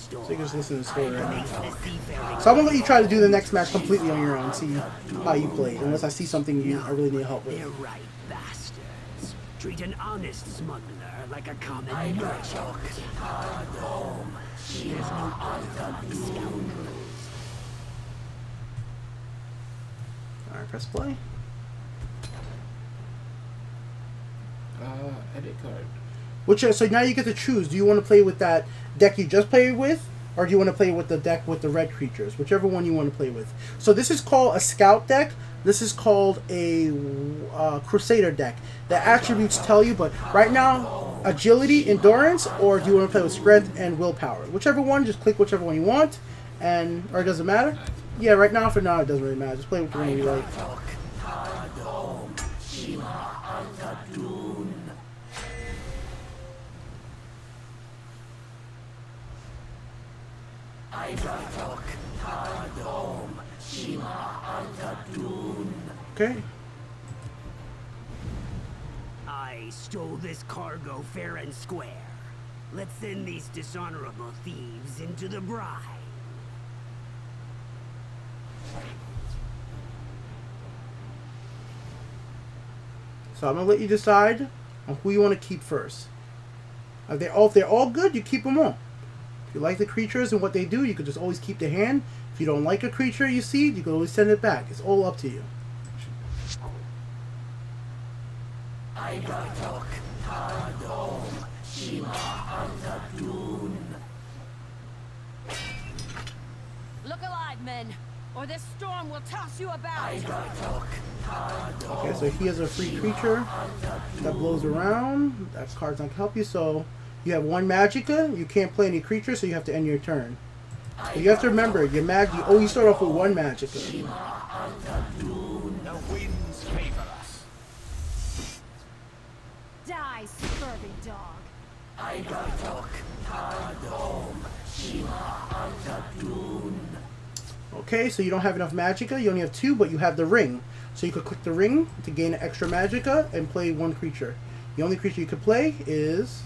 So you can just listen to the story right now. So I'm going to let you try to do the next match completely on your own. See how you play. Unless I see something I really need help with. They're right bastards. Treat an honest smuggler like a common merchant. There's no honor among scoundrels. Alright, press play. Edit card. So now you get to choose. Do you want to play with that deck you just played with? Or do you want to play with the deck with the red creatures? Whichever one you want to play with. So this is called a scout deck. This is called a crusader deck. The attributes tell you, but right now, agility, endurance, or do you want to play with strength and willpower? Whichever one, just click whichever one you want, or does it matter? Yeah, right now, for now, it doesn't really matter. Just play with the one you like. Okay. I stole this cargo fair and square. Let's send these dishonorable thieves into the brine. So I'm gonna let you decide on who you want to keep first. If they're all good, you keep them all. If you like the creatures and what they do, you could just always keep the hand. If you don't like a creature you see, you can always send it back. It's all up to you. Look alive, men, or this storm will toss you about. Okay, so he has a free creature that blows around. That card's not gonna help you, so you have one magicka. You can't play any creatures, so you have to end your turn. But you have to remember, your you always start off with one magicka. The winds favor us. Die, scurvy dog. Okay, so you don't have enough magicka. You only have two, but you have the ring. So you could click the ring to gain an extra magicka and play one creature. The only creature you could play is...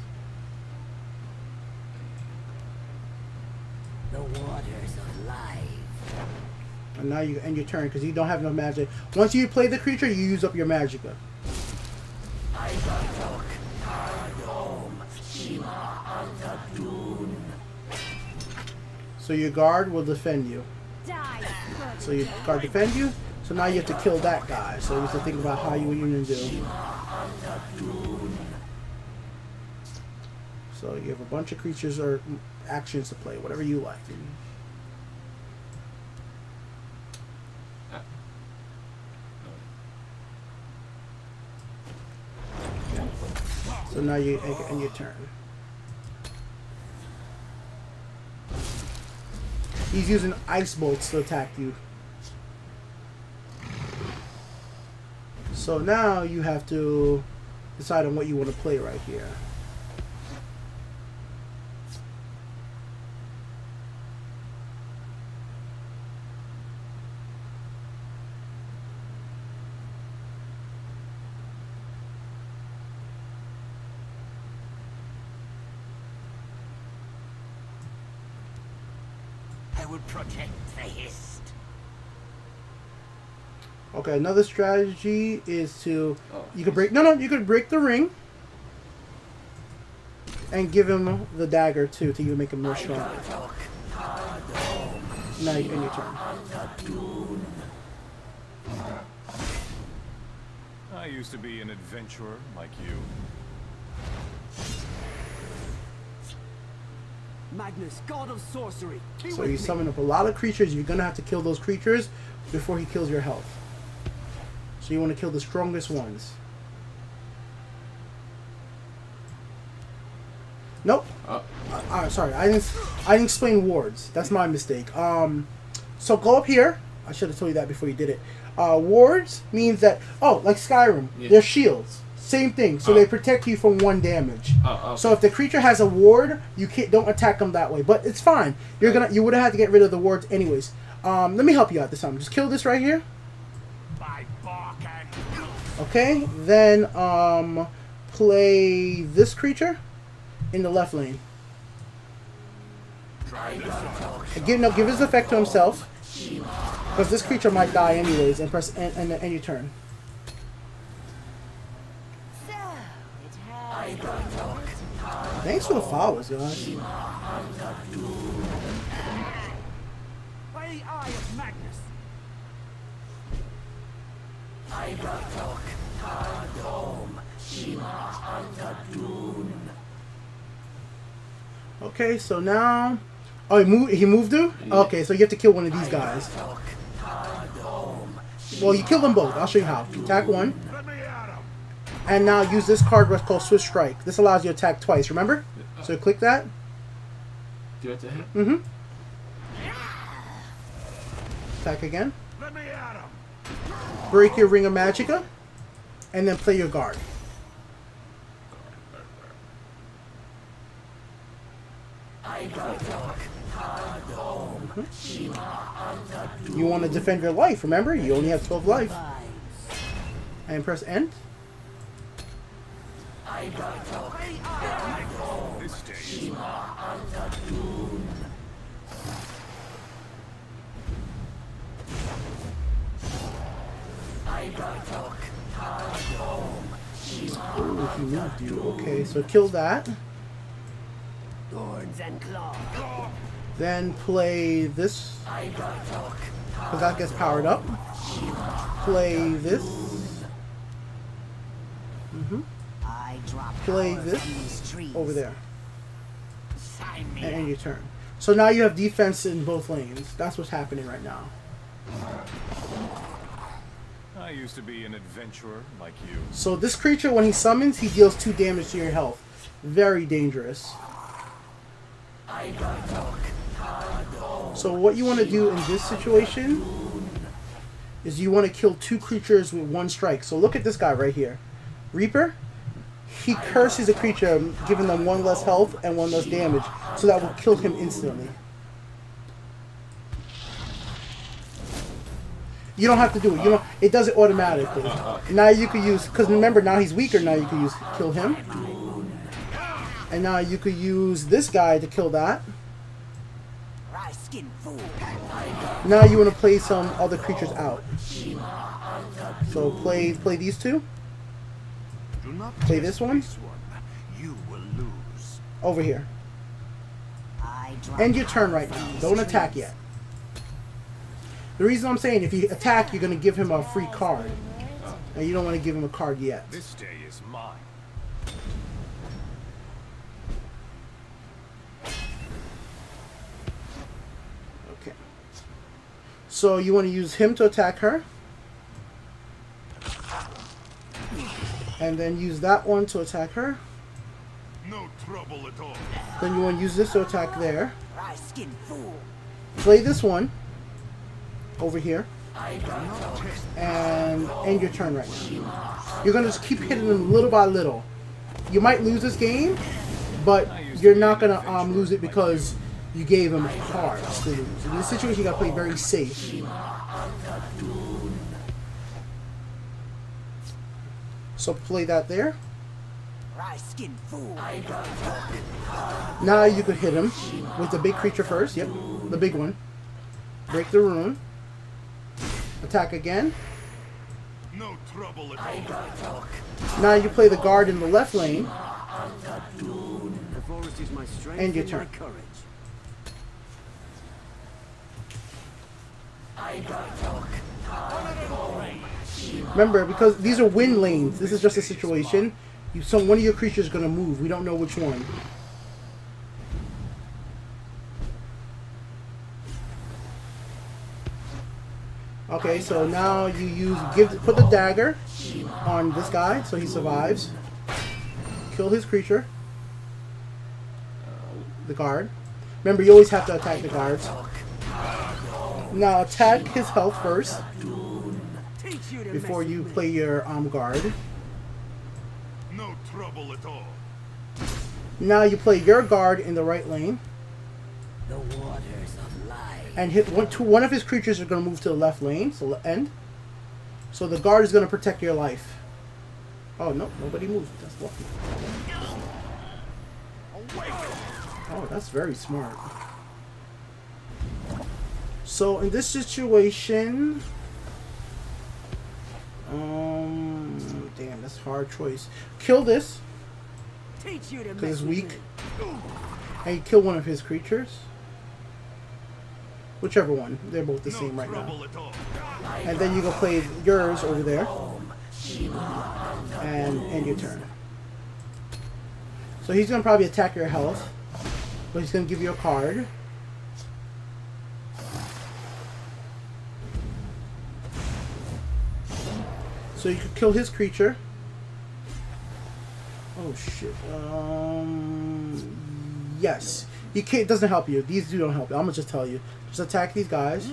The waters of life. And now you end your turn because you don't have enough magic. Once you play the creature, you use up your magicka. So your guard will defend you. Die, scurvy So your guard defend you. So now you have to kill that guy. So you have to think about how what you're gonna do. So you have a bunch of creatures or actions to play, whatever you like. So now you end your turn. He's using ice bolts to attack you. So now you have to decide on what you want to play right here. I would protect the hist. Okay, another strategy is to Oh, you could break you could break the ring and give him the dagger too to even make him more stronger. Now you end your turn. I used to be an adventurer like you. Magnus, god of sorcery. Be So with you me. summon up a lot of creatures. You're gonna have to kill those creatures before he kills your health. So you want to kill the strongest ones. Nope. Sorry, I didn't explain wards. That's my mistake. So go up here. I should have told you that before you did it. Wards means that like Skyrim, Yeah. they're shields. Same thing. So they protect you from 1 damage. Okay. So if the creature has a ward, you don't attack them that way. But it's fine. You would have had to get rid of the wards anyways. Let me help you out this time. Just kill this right here. By bark and Okay. Then play this creature in the left lane. And give his effect to himself. Because this creature might die anyways, and press end your turn. So, it has Thanks for the followers, guys. By the eye of Magnus. Okay, so now... Oh, he moved you? Okay, so you have to kill one of these guys. Well, you kill them both. I'll show you how. Attack one. let me at him. And now use this card what's called Swift Strike. This allows you to attack twice, remember? So click that. Do you have to hit? Mm-hmm. Attack again. Let me at him. Break your Ring of Magicka. And then play your guard. You want to defend your life, remember? You only have 12 life. And press end. This day. Oh, he moved you. Okay, so kill that. Thorns and claws. Then play this. Because that gets powered up. Play this. I play this over there. And end your turn. So now you have defense in both lanes. That's what's happening right now. I used to be an adventurer like you. So this creature, when he summons, he deals 2 damage to your health. Very dangerous. So what you want to do in this situation is you want to kill 2 creatures with 1 strike. So look at this guy right here. Reaper. He curses a creature, giving them 1 less health and 1 less damage. So that will kill him instantly. You don't have to do it. You know, it does it automatically. Now you could use, because remember now he's weaker. Now you could use kill him, and now you could use this guy to kill that. Now you want to play some other creatures out. So play these 2. Play this one. You will lose. Over here. End your turn right now. Don't attack yet. The reason I'm saying, if you attack, you're going to give him a free card. And you don't want to give him a card yet. This day is mine. Okay. So you want to use him to attack her. And then use that one to attack her. No trouble at all. Then you want to use this to attack there. Play this one. Over here. And end your turn right now. You're going to just keep hitting them little by little. You might lose this game, but you're not going to lose it because you gave him cards to lose. In this situation, you got to play very safe. So play that there. Now you could hit him with the big creature first. Yep, the big one. Break the rune. Attack again. No trouble at all. Now you play the guard in the left lane. The forest is my strength End your and my turn. courage. Remember, because these are win lanes, this is just a situation. One of your creatures is going to move. We don't know which one. Okay, so now you put the dagger on this guy so he survives. Kill his creature. The guard. Remember, you always have to attack the guards. Now attack his health first before you play your guard. No trouble at all. Now you play your guard in the right lane. The waters of life. And one of his creatures are going to move to the left lane, so end. So the guard is going to protect your life. Oh, no, nobody moved. That's lucky. Oh, that's very smart. So in this situation, damn, that's a hard choice. Kill this because it's weak, and you kill one of his creatures. Whichever one, they're both the same right now. And then you go play yours over there, and end your turn. So he's gonna probably attack your health, but he's gonna give you a card. So you could kill his creature. Oh shit. Yes. You can't. It doesn't help you. These two don't help you. I'm gonna just tell you. Just attack these guys.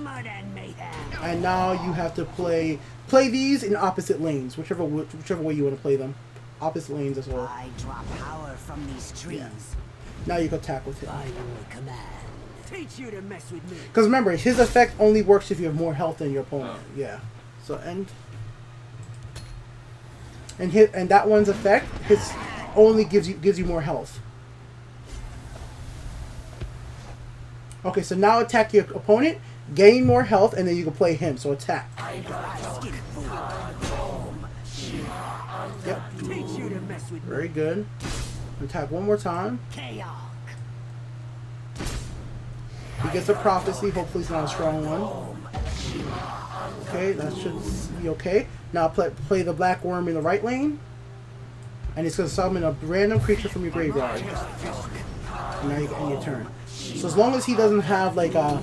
And now you have to play these in opposite lanes, whichever way you want to play them. Opposite lanes as well. I draw power from these trees. Yeah. Now you can attack with him. By your command. Teach you to mess with me. Because remember, his effect only works if you have more health than your opponent. Yeah. So end. And that one's effect, his only gives you more health. Okay, so now attack your opponent, gain more health, and then you can play him. So attack. Yep. Very good. Attack one more time. He gets a prophecy. Hopefully it's not a strong one. Okay, that should be okay. Now play the black worm in the right lane. and it's going to summon a random creature from your graveyard. And now you end your turn. So as long as he doesn't have like a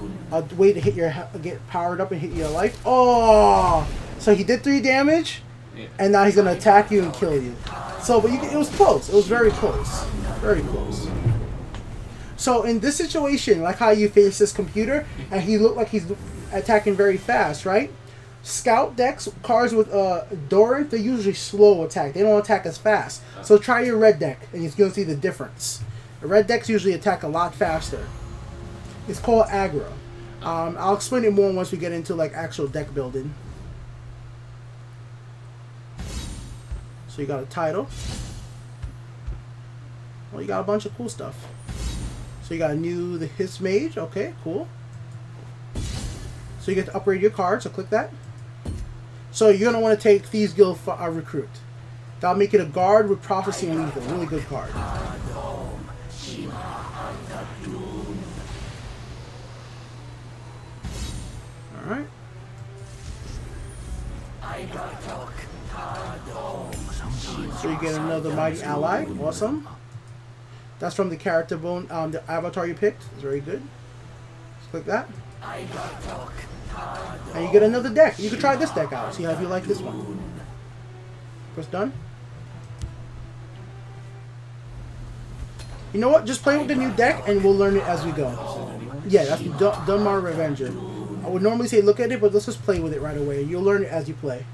way to hit get powered up and hit your life. Oh, so he did 3 damage, and now he's going to attack you and kill you. So, but it was close. It was very close. Very close. So in this situation, like how you face this computer, and he looked like he's attacking very fast, right? Scout decks, cards with Doran, they're usually slow attack. They don't attack as fast. So try your red deck, and you're going to see the difference. The red decks usually attack a lot faster. It's called aggro. I'll explain it more once we get into like actual deck building. So you got a title. Well, you got a bunch of cool stuff. So you got a new the His Mage. Okay, cool. So you get to upgrade your card. So click that. So you're gonna want to take Thieves Guild Recruit. That'll make it a guard with Prophecy and Lethal. Really good card. All right. So you get another Mighty Ally. Awesome. That's from the character bone, the avatar you picked. It's very good. Just click that. And you get another deck. You can try this deck out. See how you like this one. Press done. You know what? Just play with the new deck and we'll learn it as we go. Yeah, that's Dunmar Revenger. I would normally say look at it, but let's just play with it right away. You'll learn it as you play.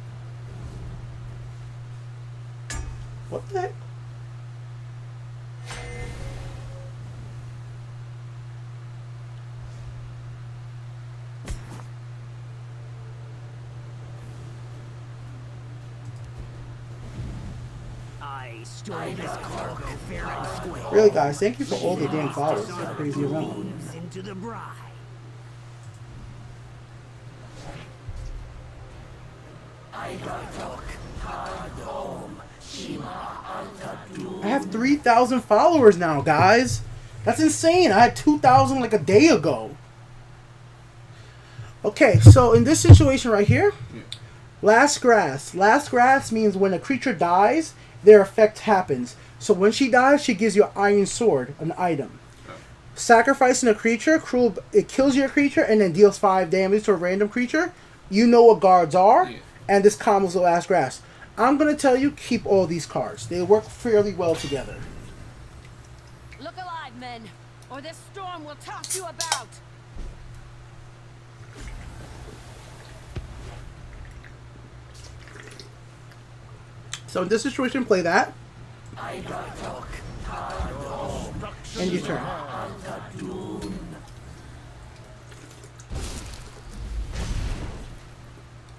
What the heck? I stole this cargo fair and square. Really, guys, thank you for all the damn follows. It's crazy amount. Into the bride. I have 3,000 followers now, guys. That's insane. I had 2,000 like a day ago. Okay, so in this situation right here, Last Grass. Last Grass means when a creature dies, their effect happens. So when she dies, she gives you an Iron Sword, an item. Sacrificing a creature, it kills your creature and then deals 5 damage to a random creature. You know what guards are, and this combos the Last Grass. I'm going to tell you, keep all these cards. They work fairly well together. Look alive, men, or this storm will toss you about. So in this situation, play that. End your turn.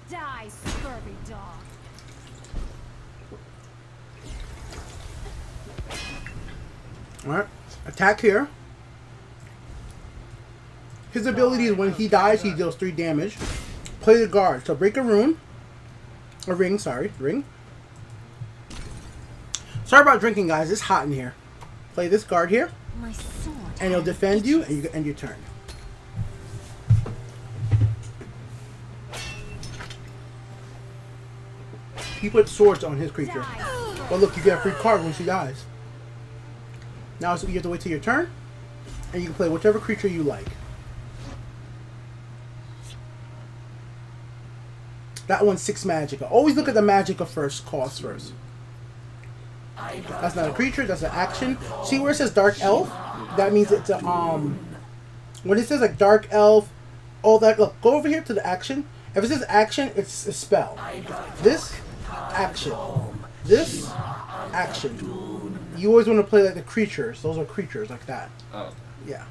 Die, scurvy dog. Alright. Attack here. His ability is when he dies, he deals 3 damage. Play the guard. So break a rune. A ring, sorry. Ring. Sorry about drinking, guys. It's hot in here. Play this guard here. My sword. And he'll defend you, and you end your turn. He put swords on his creature. But look, you get a free card when she dies. Now so you have to wait till your turn, and you can play whichever creature you like. That one's 6 magicka. Always look at the magicka first, cost first. That's not a creature, that's an action. See where it says Dark Elf? That means it's a, when it says like Dark Elf, all that, look, go over here to the action. If it says action, it's a spell. This, action. This, action. You always want to play like the creatures. Those are creatures like that. Oh. Yeah.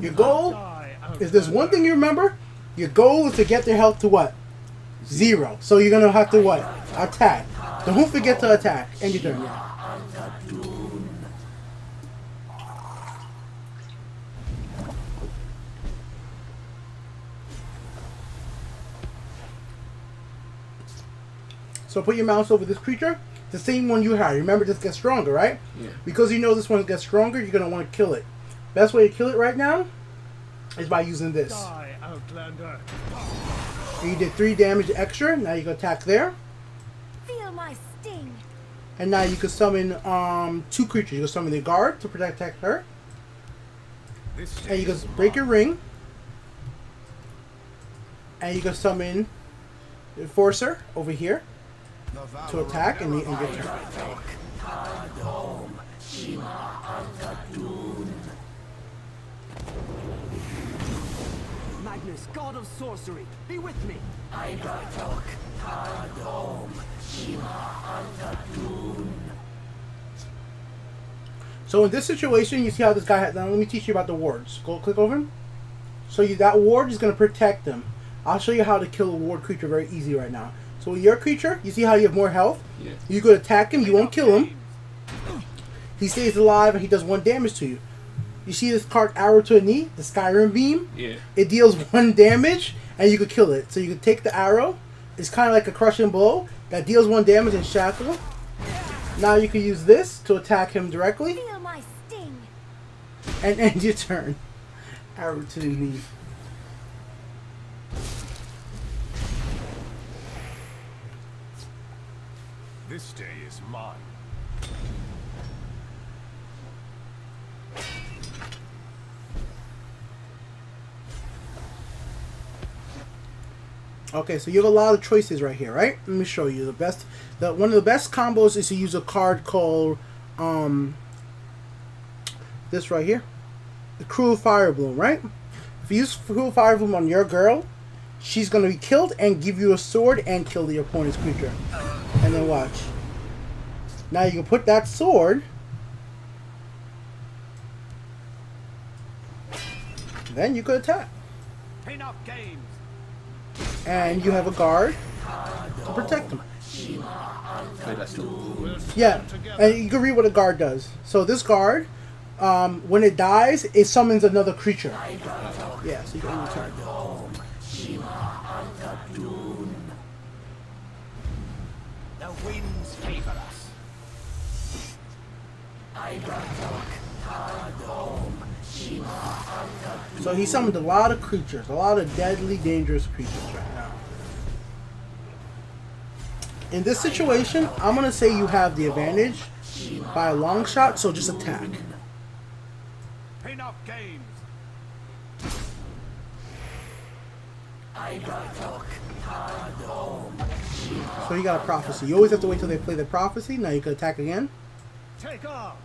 Your goal, if there's one thing you remember, your goal is to get their health to what? 0. So you're going to have to what? Attack. Don't forget to attack. End your turn. Yeah. So put your mouse over this creature. The same one you had. Remember, this gets stronger, right? Yeah. Because you know this one gets stronger, you're going to want to kill it. Best way to kill it right now is by using this. Outlander. You did 3 damage extra. Now you can attack there. Feel my sting. And now you can summon 2 creatures. You can summon the guard to protect her. And you can break your ring. And you can summon the Enforcer over here to attack and your turn. Magnus, god of sorcery, be with me. So in this situation, you see how this guy had. Now let me teach you about the wards. Go click over him. So that ward is going to protect them. I'll show you how to kill a ward creature very easy right now. So with your creature, you see how you have more health? Yeah. You could attack him, you won't kill him. He stays alive and he does 1 damage to you. You see this card Arrow to the Knee, the Skyrim beam? Yeah. It deals 1 damage and you could kill it. So you could take the arrow. It's kind of like a crushing blow that deals 1 damage and shackle. Now you can use this to attack him directly Feel my sting. and end your turn. Arrow to the Knee. This day is mine. Okay, so you have a lot of choices right here, right? Let me show you the best. One of the best combos is to use a card called this right here, the Cruel Fire Bloom, right? If you use Cruel Fire Bloom on your girl, she's gonna be killed and give you a sword and kill the opponent's creature. And then watch. Now you can put that sword. Then you could attack. Enough games. And you have a guard to protect them. Wait, that's still. Yeah, and you can read what a guard does. So this guard, when it dies, it summons another creature. Yeah, so you can return. The winds favor us. So he summoned a lot of creatures, a lot of deadly, dangerous creatures right now. In this situation, I'm going to say you have the advantage by a long shot, so just attack. Enough games. So you got a prophecy. You always have to wait till they play the prophecy. Now you can attack again. Take arms.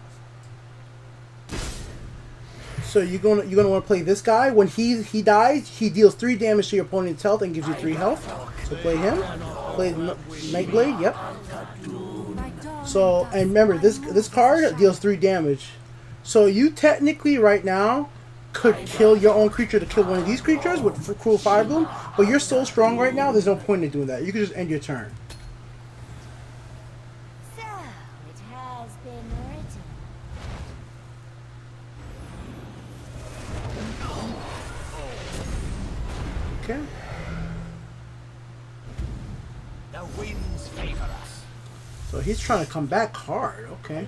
So you're gonna want to play this guy. When he dies, he deals 3 damage to your opponent's health and gives you 3 health. So play him. Play Nightblade. Yep. So and remember this card deals 3 damage. So you technically right now could kill your own creature to kill one of these creatures with Cruel Fire Bloom, but you're so strong right now. There's no point in doing that. You can just end your turn. So, it has been written. Okay. The winds favor us. So he's trying to come back hard. Okay.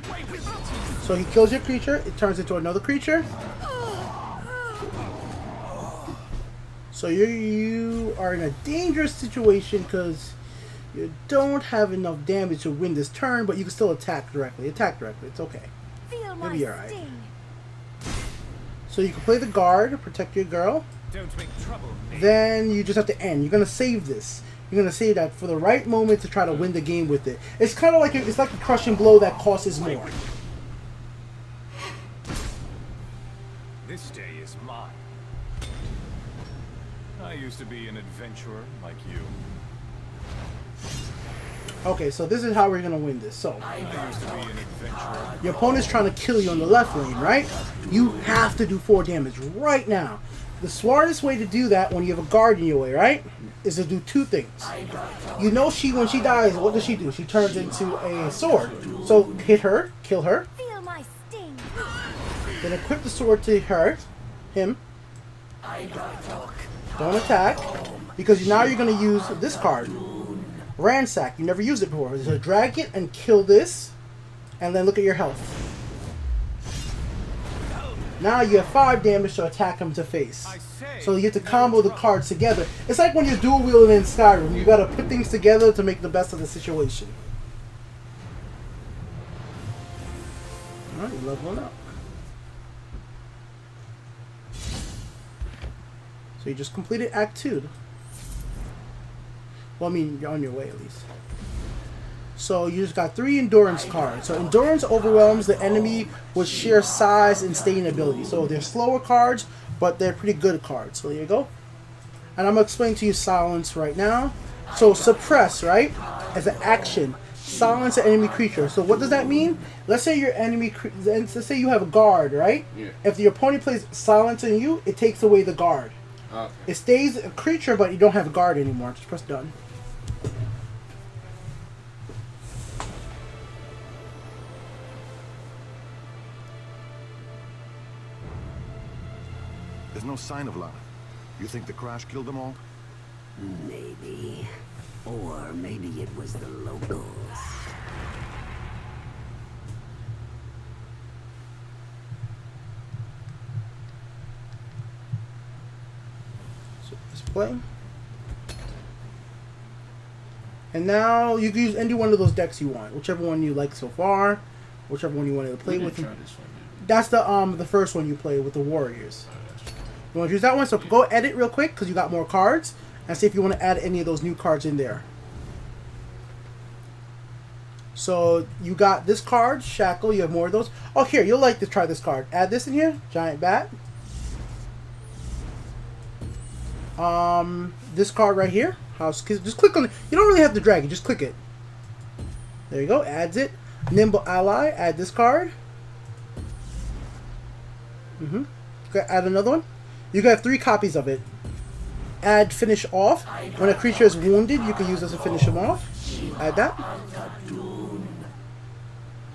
So he kills your creature. It turns into another creature. So you are in a dangerous situation because you don't have enough damage to win this turn, but you can still attack directly. Attack directly. It's okay. Feel my You'll be alright. sting. So you can play the guard, protect your girl. Don't make trouble. Then you just have to end. You're gonna save this. You're gonna save that for the right moment to try to win the game with it. It's kind of like it's like a crushing blow that costs more. This day is mine. I used to be an adventurer like you. Okay, so this is how we're gonna win this. So I used to be an adventurer. your opponent's trying to kill you on the left lane, right? You have to do 4 damage right now. The smartest way to do that when you have a guard in your way, right, is to do 2 things. You know when she dies, what does she do? She turns into a sword. So hit her, kill her, Feel my sting. then equip the sword to him. Don't attack, because now you're going to use this card. Ransack. You never used it before. So drag it and kill this, and then look at your health. Now you have 5 damage to attack him to face. So you get to combo the cards together. It's like when you're dual wielding in Skyrim. You gotta put things together to make the best of the situation. Alright, you're leveling up. So you just completed Act 2. Well, I mean, you're on your way at least. So you just got 3 endurance cards. So endurance overwhelms the enemy with sheer size and staying ability. So they're slower cards, but they're pretty good cards. So there you go. And I'm going to explain to you silence right now. So suppress, right? As an action. Silence an enemy creature. So what does that mean? Let's say your enemy, let's say you have a guard, right? Yeah. If the opponent plays silence on you, it takes away the guard. Okay. It stays a creature, but you don't have a guard anymore. Just press done. There's no sign of Lana. You think the crash killed them all? Maybe. Or maybe it was the locals. So let's play. And now you can use any one of those decks you want, whichever one you like so far, whichever one you wanted to play with. Try this one, That's the first one you play with the Warriors. You want to use that one? So go edit real quick because you got more cards, and see if you want to add any of those new cards in there. So you got this card, Shackle. You have more of those. Oh, here, you'll like to try this card. Add this in here, Giant Bat. This card right here, House. Just click on it. You don't really have to drag it. Just click it. There you go. Adds it. Nimble Ally. Add this card. Add another one. You got 3 copies of it. Add Finish Off. When a creature is wounded, you can use this to finish him off. Add that.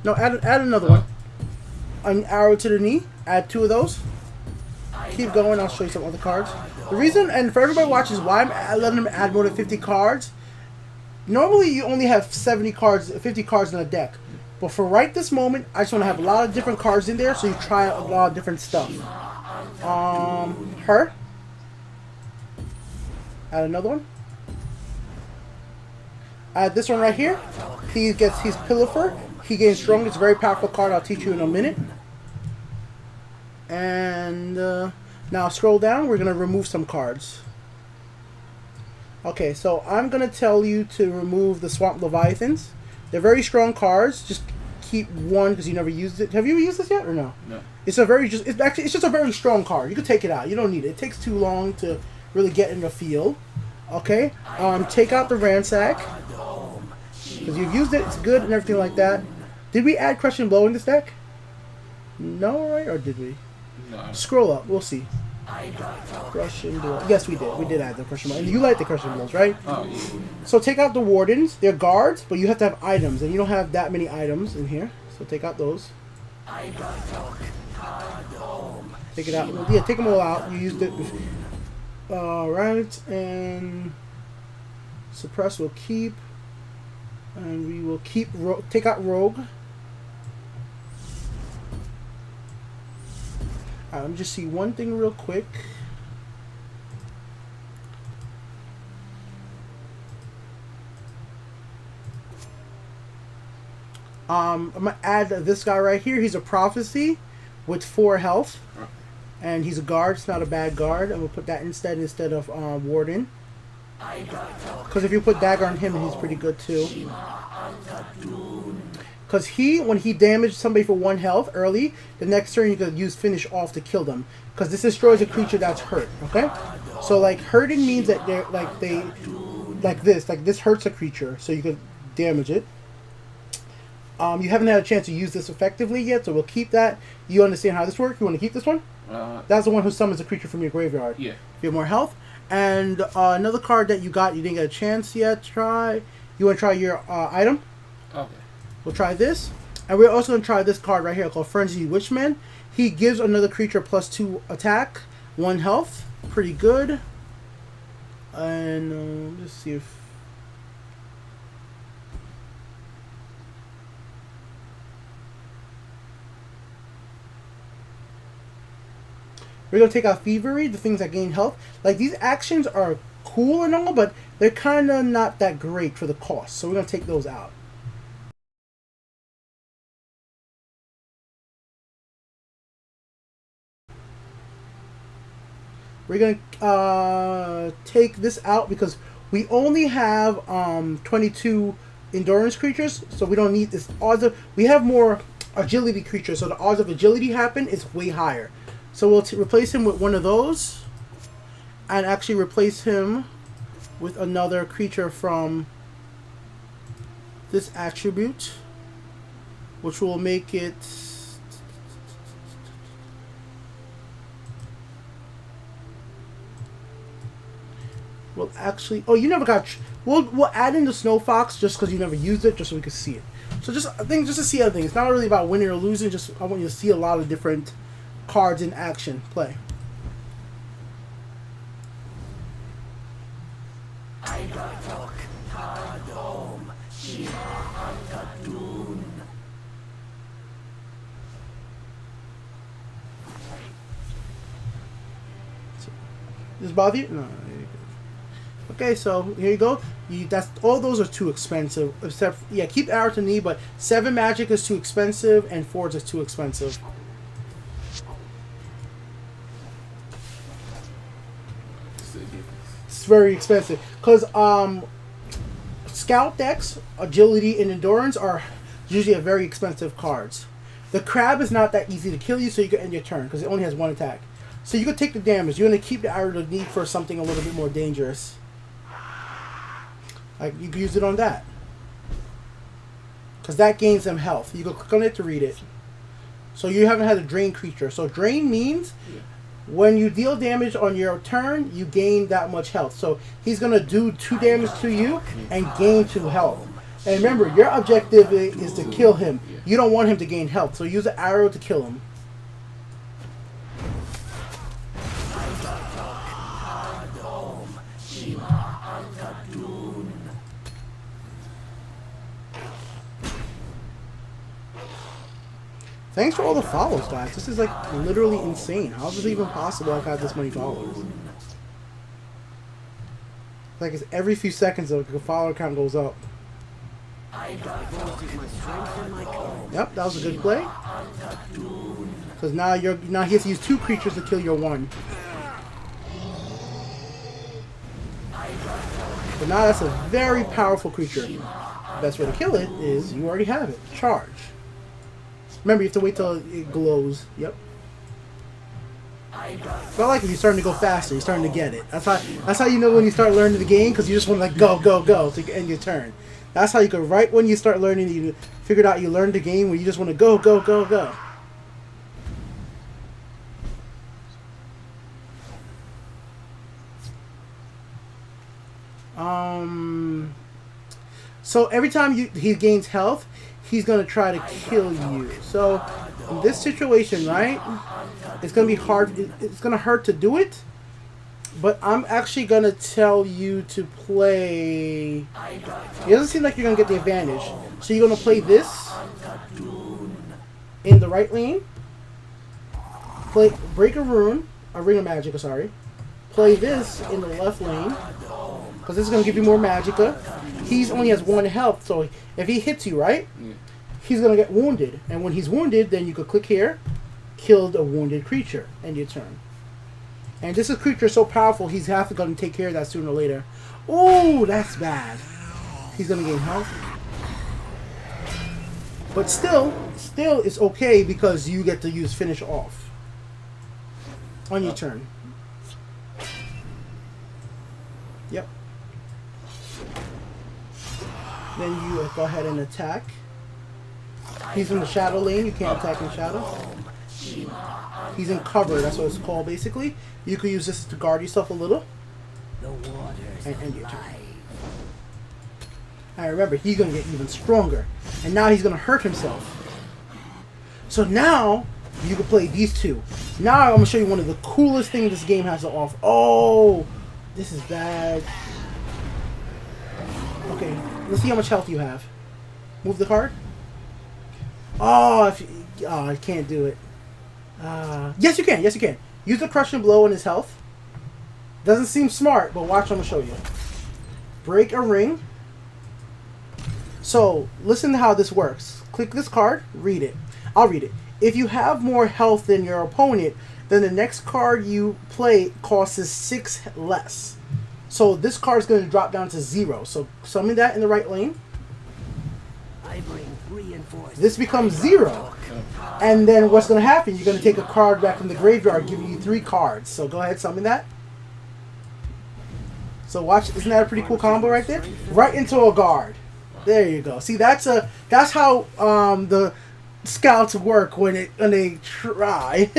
No, add another one. An Arrow to the Knee. Add 2 of those. Keep going. I'll show you some other cards. The reason, and for everybody watches, why I'm letting them add more than 50 cards. Normally, you only have 70 cards, 50 cards in a deck. But for right this moment, I just want to have a lot of different cards in there, so you try a lot of different stuff. Her. Add another one. Add this one right here. He's Pillifer. He gains strong. It's a very powerful card. I'll teach you in a minute. And now scroll down. We're gonna remove some cards. Okay, so I'm gonna tell you to remove the Swamp Leviathans. They're very strong cards. Just keep one because you never used it. Have you used this yet or no? No. It's just a very strong card. You can take it out. You don't need it. It takes too long to really get in the field. Okay. Take out the Ransack because you've used it. It's good and everything like that. Did we add Crushing Blow in this deck? No, right? Or did we? No. Scroll up. We'll see. Crushing Blow. Yes, we did. We did add the Crushing Blow. And you like the Crushing Blows, right? Oh, yeah. So take out the Wardens. They're guards, but you have to have items, and you don't have that many items in here. So take out those. Take it out. Yeah, take them all out. You used it. Alright, and Suppress will keep. And we will keep. Take out Rogue. Alright, let me just see one thing real quick. I'm gonna add this guy right here. He's a Prophecy with 4 health. And he's a guard. It's not a bad guard. I'm gonna put that instead of Warden. Because if you put Dagger on him, he's pretty good too. Because when he damaged somebody for 1 health early, the next turn you could use Finish Off to kill them. Because this destroys a creature that's hurt. Okay, so like hurting means that they're like this hurts a creature, so you could damage it. You haven't had a chance to use this effectively yet, so we'll keep that. You understand how this works? You want to keep this one? That's the one who summons a creature from your graveyard. Yeah. You have more health. And another card that you didn't get a chance yet to try. You want to try your item? Okay. We'll try this. And we're also going to try this card right here called Frenzied Witchman. He gives another creature +2 attack, 1 health. Pretty good. And let's see if... We're gonna take out Thievery, the things that gain health. Like, these actions are cool and all, but they're kind of not that great for the cost. So we're gonna take those out. We're gonna take this out because we only have 22 endurance creatures, so we don't need this. Odds of we have more agility creatures, so the odds of agility happen is way higher. So we'll replace him with one of those, and actually replace him with another creature from this attribute, which will make it. Well, actually, oh, you never got. We'll add in the Snow Fox just because you never used it, just so we can see it. So I think just to see everything. It's not really about winning or losing. Just I want you to see a lot of different cards in action. Play. Does this bother you? No. Okay, so here you go. That's all. Those are too expensive. Except, yeah, keep arrow to knee, but 7 magic is too expensive, and forge is too expensive. It's very expensive because scout decks, agility and endurance are usually very expensive cards. The crab is not that easy to kill you, so you can end your turn because it only has 1 attack. So you can take the damage. You're gonna keep the arrow to knee for something a little bit more dangerous. Like, you can use it on that. Because that gains them health. You go click on it to read it. So you haven't had a drain creature. So drain means when you deal damage on your turn, you gain that much health. So he's going to do 2 damage to you and gain 2 health. And remember, your objective is to kill him. You don't want him to gain health. So use an arrow to kill him. Thanks for all the follows, guys. This is like literally insane. How is it even possible I've had this many followers? Like, it's every few seconds the follower count goes up. Yep, that was a good play. Because now he has to use 2 creatures to kill your 1. But now that's a very powerful creature. Best way to kill it is you already have it. Charge. Remember, you have to wait till it glows. Yep. But I like it. You're starting to go faster. You're starting to get it. That's how you know when you start learning the game, because you just want to like go to end your turn. That's how you go. Right when you start learning, you figured out you learned the game where you just want to go. So every time he gains health, he's gonna try to kill you. So in this situation, right, it's gonna be hard. It's gonna hurt to do it. But I'm actually gonna tell you to play. It doesn't seem like you're gonna get the advantage. So you're gonna play this in the right lane. Break a ring of magicka. Sorry. Play this in the left lane because this is gonna give you more magicka. He only has 1 health, so if he hits you, right, he's gonna get wounded. And when he's wounded, then you could click here, kill a wounded creature, end your turn. And this creature is so powerful, he's going to take care of that sooner or later. Oh, that's bad. He's going to gain health. But still, it's okay because you get to use finish off on your turn. Yep. Then you go ahead and attack. He's in the shadow lane. You can't attack in shadow. He's in cover. That's what it's called, basically. You could use this to guard yourself a little. And end your turn. And remember, he's going to get even stronger. And now he's going to hurt himself. So now, you can play these 2. Now I'm going to show you one of the coolest things this game has to offer. Oh, this is bad. Okay, let's see how much health you have. Move the card. Oh, I can't do it. Yes, you can. Yes, you can. Use the crushing blow on his health. Doesn't seem smart, but watch, I'm gonna show you. Break a ring. So listen to how this works. Click this card, read it. I'll read it. If you have more health than your opponent, then the next card you play costs 6 less. So this card is going to drop down to 0. So summon that in the right lane. I bring reinforcements. This becomes 0. And then what's going to happen? You're going to take a card back from the graveyard, giving you 3 cards. So go ahead, summon that. So watch, isn't that a pretty cool combo right there? Right into a guard. There you go. See, that's how the scouts work when they try.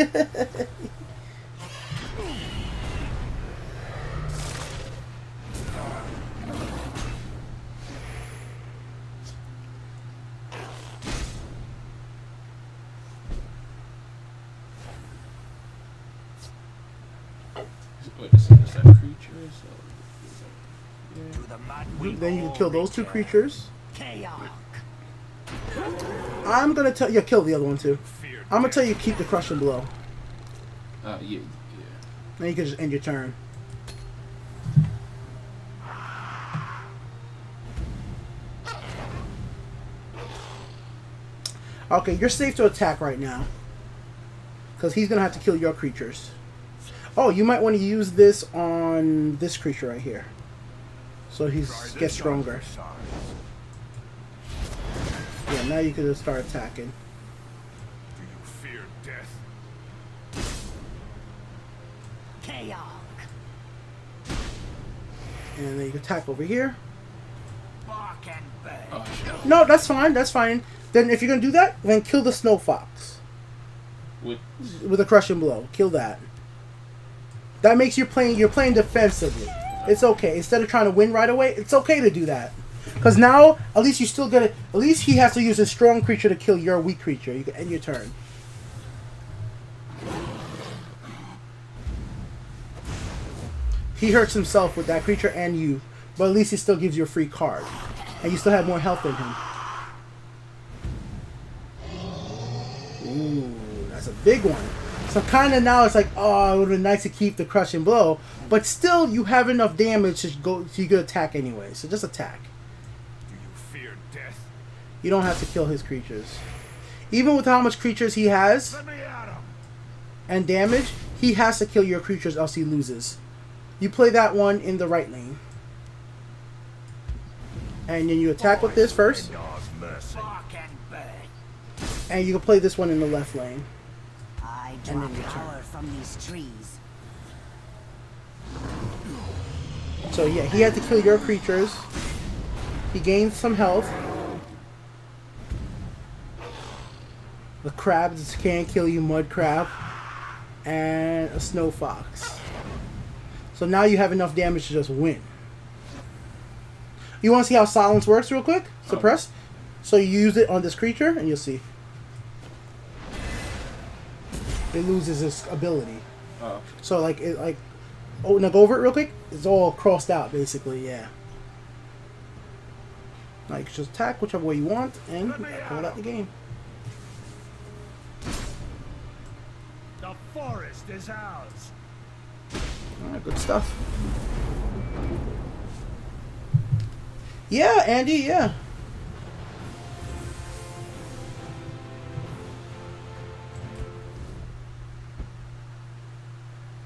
Wait, is that creatures? Then you can kill those 2 creatures. Chaos. I'm gonna tell you kill the other one too. I'm gonna tell you keep the crushing blow. Yeah. Then you can just end your turn. Okay, you're safe to attack right now. Because he's gonna have to kill your creatures. Oh, you might want to use this on this creature right here. So he gets stronger. Yeah, now you can just start attacking. Do you fear death? Chaos. And then you can attack over here. Bark and burn. Oh, shit. No, that's fine. That's fine. Then if you're gonna do that, then kill the snow fox with a crushing blow. Kill that. That makes you're playing defensively. It's okay. Instead of trying to win right away, it's okay to do that. Because now, at least you still get it. At least he has to use a strong creature to kill your weak creature. You can end your turn. He hurts himself with that creature and you, but at least he still gives you a free card, and you still have more health than him. Ooh, that's a big one. So kind of now it's like, oh, it would have been nice to keep the crushing blow, but still you have enough damage to go, so you could attack anyway. So just attack. Do you fear death? You don't have to kill his creatures. Even with how much creatures he has Let me at him. and damage, he has to kill your creatures else he loses. You play that one in the right lane. And then you attack with this first. Dog's mercy. Bark and burn. And you can play this one in the left lane. I And draw then you turn. power from these trees. So yeah, he had to kill your creatures. He gained some health. The crabs can't kill you, mud crab. And a snow fox. So now you have enough damage to just win. You want to see how silence works real quick? Suppress. So you use it on this creature and you'll see. It loses its ability. Oh. So oh, now go over it real quick. It's all crossed out basically, yeah. Now you can just attack whichever way you want and call out the game. The forest is ours. Alright, good stuff. Yeah, Andy, yeah.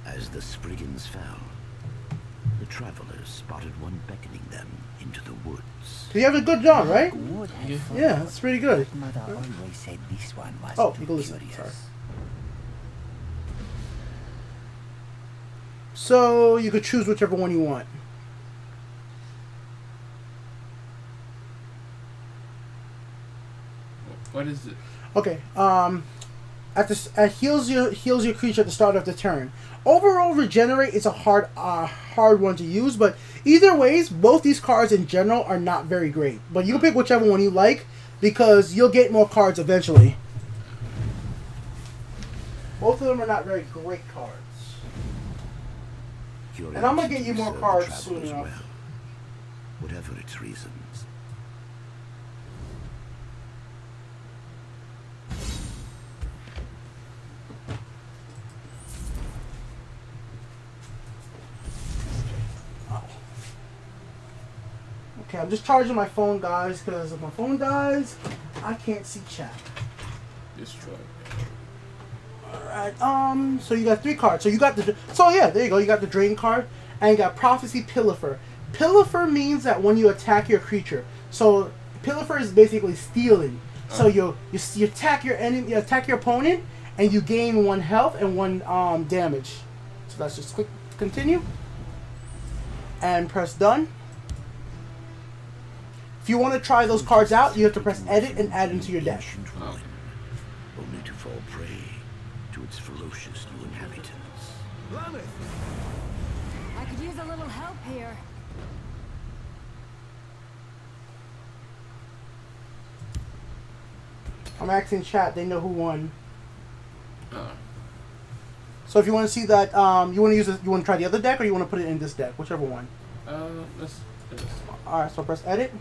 As the Spriggans fell, the travelers spotted one beckoning them into the woods. So you have a good job, right? Would have thought. Yeah, that's pretty good. Mother always said this one was Oh, too you go listen. curious. Sorry. So you could choose whichever one you want. What is it? Okay. Heals your creature at the start of the turn. Overall, regenerate is a hard one to use, but either ways, both these cards in general are not very great. But you can pick whichever one you like because you'll get more cards eventually. Both of them are not very great cards. And I'm gonna get you more cards soon enough. Well, whatever its reasons. Okay, I'm just charging my phone, guys, because if my phone dies, I can't see chat. Destroy. Alright, so you got 3 cards. So you got the... So yeah, there you go. You got the Drain card, and you got Prophecy Pillifer. Pillifer means that when you attack your creature. So Pillifer is basically stealing. So you attack your enemy, you attack your opponent, and you gain 1 health and 1 damage. So let's just click continue, and press done. If you want to try those cards out, you have to press edit and add into your deck. Only to fall prey to its ferocious new inhabitants. I could use a little help here. I'm asking chat; they know who won. So if you want to see that, you want to use you want to try the other deck, or you want to put it in this deck, whichever one. Let's All right, so press edit.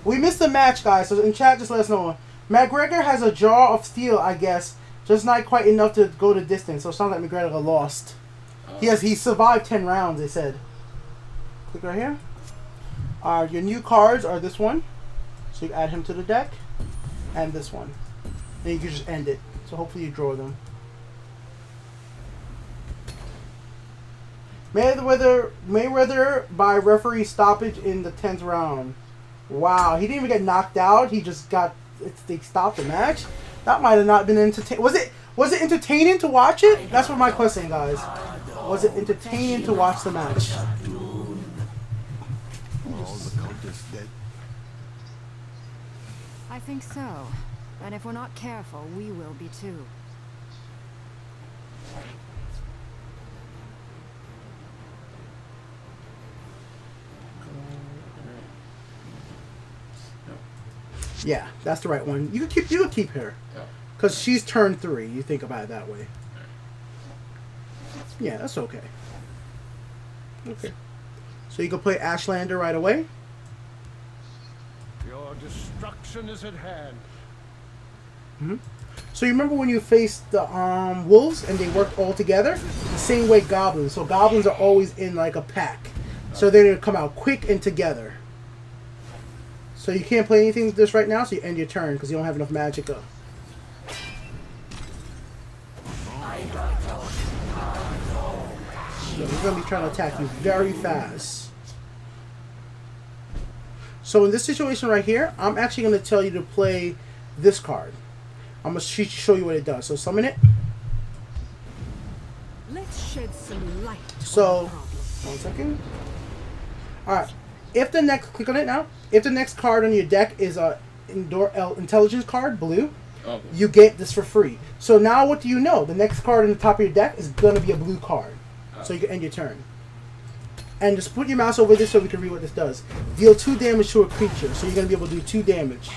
We missed the match, guys. So in chat, just let us know. McGregor has a jaw of steel, I guess, just not quite enough to go the distance. So it sounds like McGregor lost. He survived 10 rounds. They said. Click right here. Your new cards are this one. So you add him to the deck, and this one. Then you can just end it. So hopefully you draw them. Mayweather by referee stoppage in the 10th round. Wow, he didn't even get knocked out. He just got they stopped the match. That might have not been entertaining. Was it entertaining to watch it? That's what my question, guys. Was it entertaining to watch the match? All the cultists dead. I think so. And if we're not careful, we will be too. Yeah, that's the right one. You can keep her, cause she's turn 3. You think about it that way. Yeah, that's okay. Okay, so you can play Ashlander right away. Your destruction is at hand. So you remember when you faced the wolves and they worked all together? The same way goblins. So goblins are always in like a pack. So they're gonna come out quick and together. So you can't play anything with this right now, so you end your turn because you don't have enough magic up. So he's gonna be trying to attack you very fast. So in this situation right here, I'm actually gonna tell you to play this card. I'm going to show you what it does. So summon it. Let's shed some light. So, 1 second. Alright. If the next, click on it now. If the next card on your deck is a intelligence card, blue, you get this for free. So now what do you know? The next card on the top of your deck is going to be a blue card. So you can end your turn. And just put your mouse over this so we can read what this does. Deal 2 damage to a creature. So you're going to be able to do 2 damage.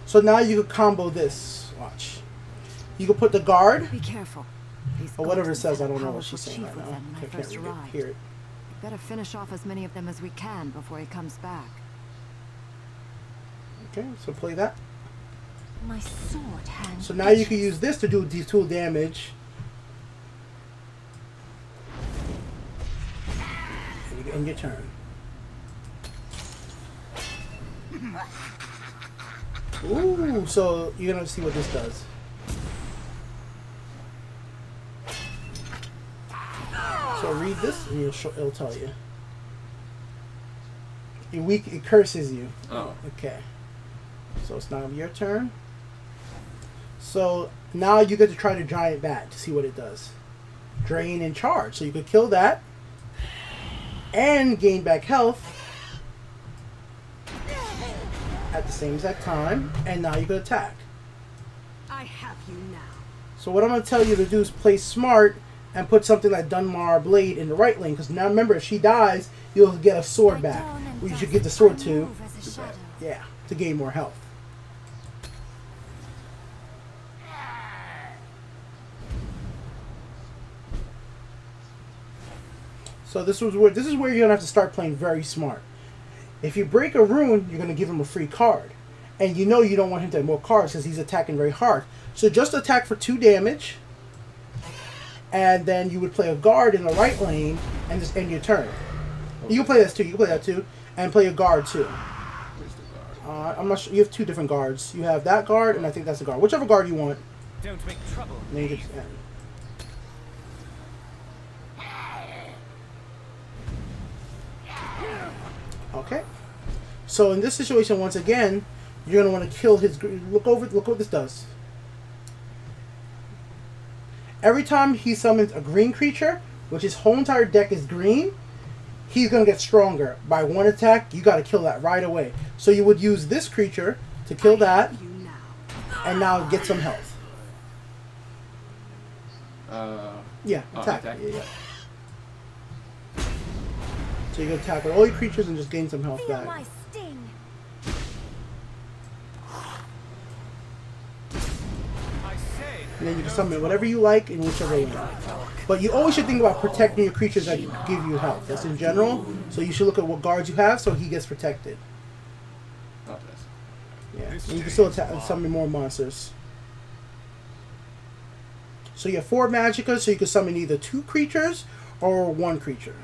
So now you can combo this. Watch. You can put the guard. Be careful. Or whatever it says. I don't know what she's saying right now. I can't hear it. Better finish off as many of them as we can before he comes back. Okay, so play that. My sword hand. So now you can use this to do D2 damage. And you can end your turn. Ooh, so you're gonna see what this does. So read this, and it'll tell you. You're weak. It curses you. Oh. Okay. So it's now your turn. So now you get to try the giant bat to see what it does. Drain and charge. So you could kill that and gain back health at the same exact time, and now you can attack. I have you now. So what I'm going to tell you to do is play smart and put something like Dunmar Blade in the right lane, because now remember, if she dies, you'll get a sword back. Or you should get the sword to, yeah, to gain more health. So this is where you're gonna have to start playing very smart. If you break a rune, you're gonna give him a free card, and you know you don't want him to have more cards because he's attacking very hard. So just attack for 2 damage, and then you would play a guard in the right lane and just end your turn. You can play this too. You can play that too, and play a guard too. Where's the guard? I'm not sure. You have two different guards. You have that guard, and I think that's the guard. Whichever guard you want. Don't make trouble. And then you can, okay. So in this situation, once again, you're gonna want to kill his. Look what this does. Every time he summons a green creature, which his whole entire deck is green, he's gonna get stronger by one attack. You gotta kill that right away. So you would use this creature to kill that, and now get some health. Yeah, attack. Attack. Yeah. So you can attack with all your creatures and just gain some health Feel back. my sting. I say. And then you can summon whatever you like in whichever way. But you always should think about protecting your creatures that give you health. That's in general. So you should look at what guards you have so he gets protected. Oh, that's. Yeah. And you can still attack, summon more monsters. So you have 4 magicka, so you can summon either 2 creatures or 1 creature.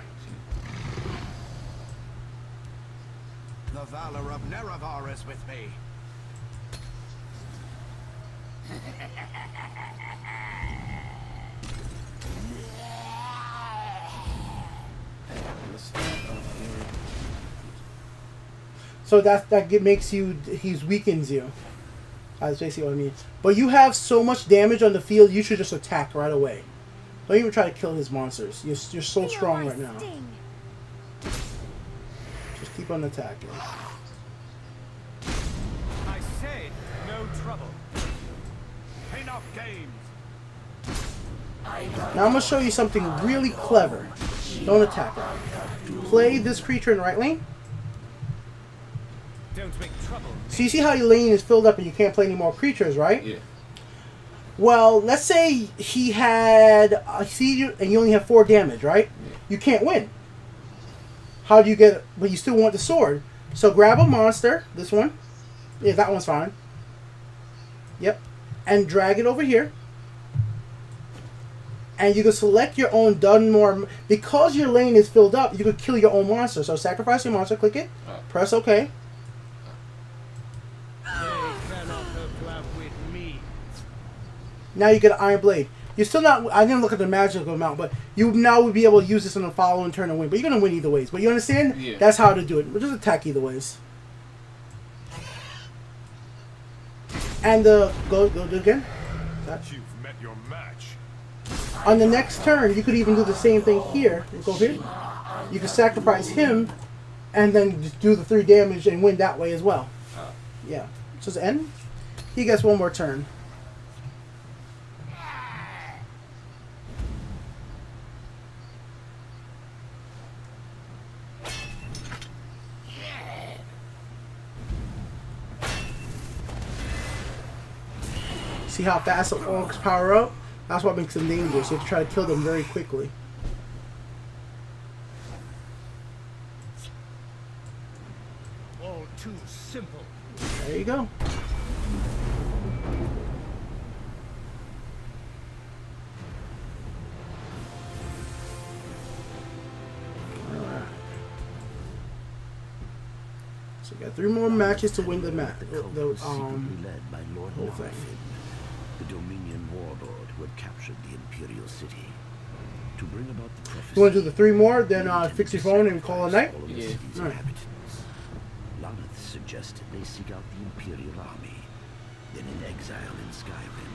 The valor of Nerevar is with me. So that makes you, he weakens you. That's basically what I mean. But you have so much damage on the field, you should just attack right away. Don't even try to kill his monsters. You're so Feel strong my right now. sting. Just keep on attacking. I say no trouble. Enough games. Now I'm going to show you something really clever. Don't attack it. Play this creature in right lane. Don't make trouble. So you see how your lane is filled up and you can't play any more creatures, right? Yeah. Well, let's say he had a siege and you only have 4 damage, right? You can't win. How do you get it? But you still want the sword. So grab a monster, this one. Yeah, that one's fine. Yep. And drag it over here. And you can select your own Dunmore. Because your lane is filled up, you can kill your own monster. So sacrifice your monster, click it, press OK. Now you get an Iron Blade. You're still not. I didn't look at the magical amount, but you now would be able to use this in the following turn and win. But you're gonna win either ways. But you understand? Yeah. That's how to do it. But just attack either ways. And go do it again. You've met your match. On the next turn, you could even do the same thing here. Go here. You can sacrifice him, and then just do the 3 damage and win that way as well. Yeah. Just end. He gets 1 more turn. See how fast the orcs power up? That's what makes them dangerous. You have to try to kill them very quickly. All too simple. There you go. Alright. So you got 3 more matches to win the match. The cult was secretly led by Lord whole thing. Narfin, the Dominion warlord who had captured the Imperial City. To bring about the prophecy, You want to do the 3 more, then fix your phone and call it a night? all of the Yeah. city's Alright. inhabitants. Lanath suggested they seek out the Imperial army, then in exile in Skyrim,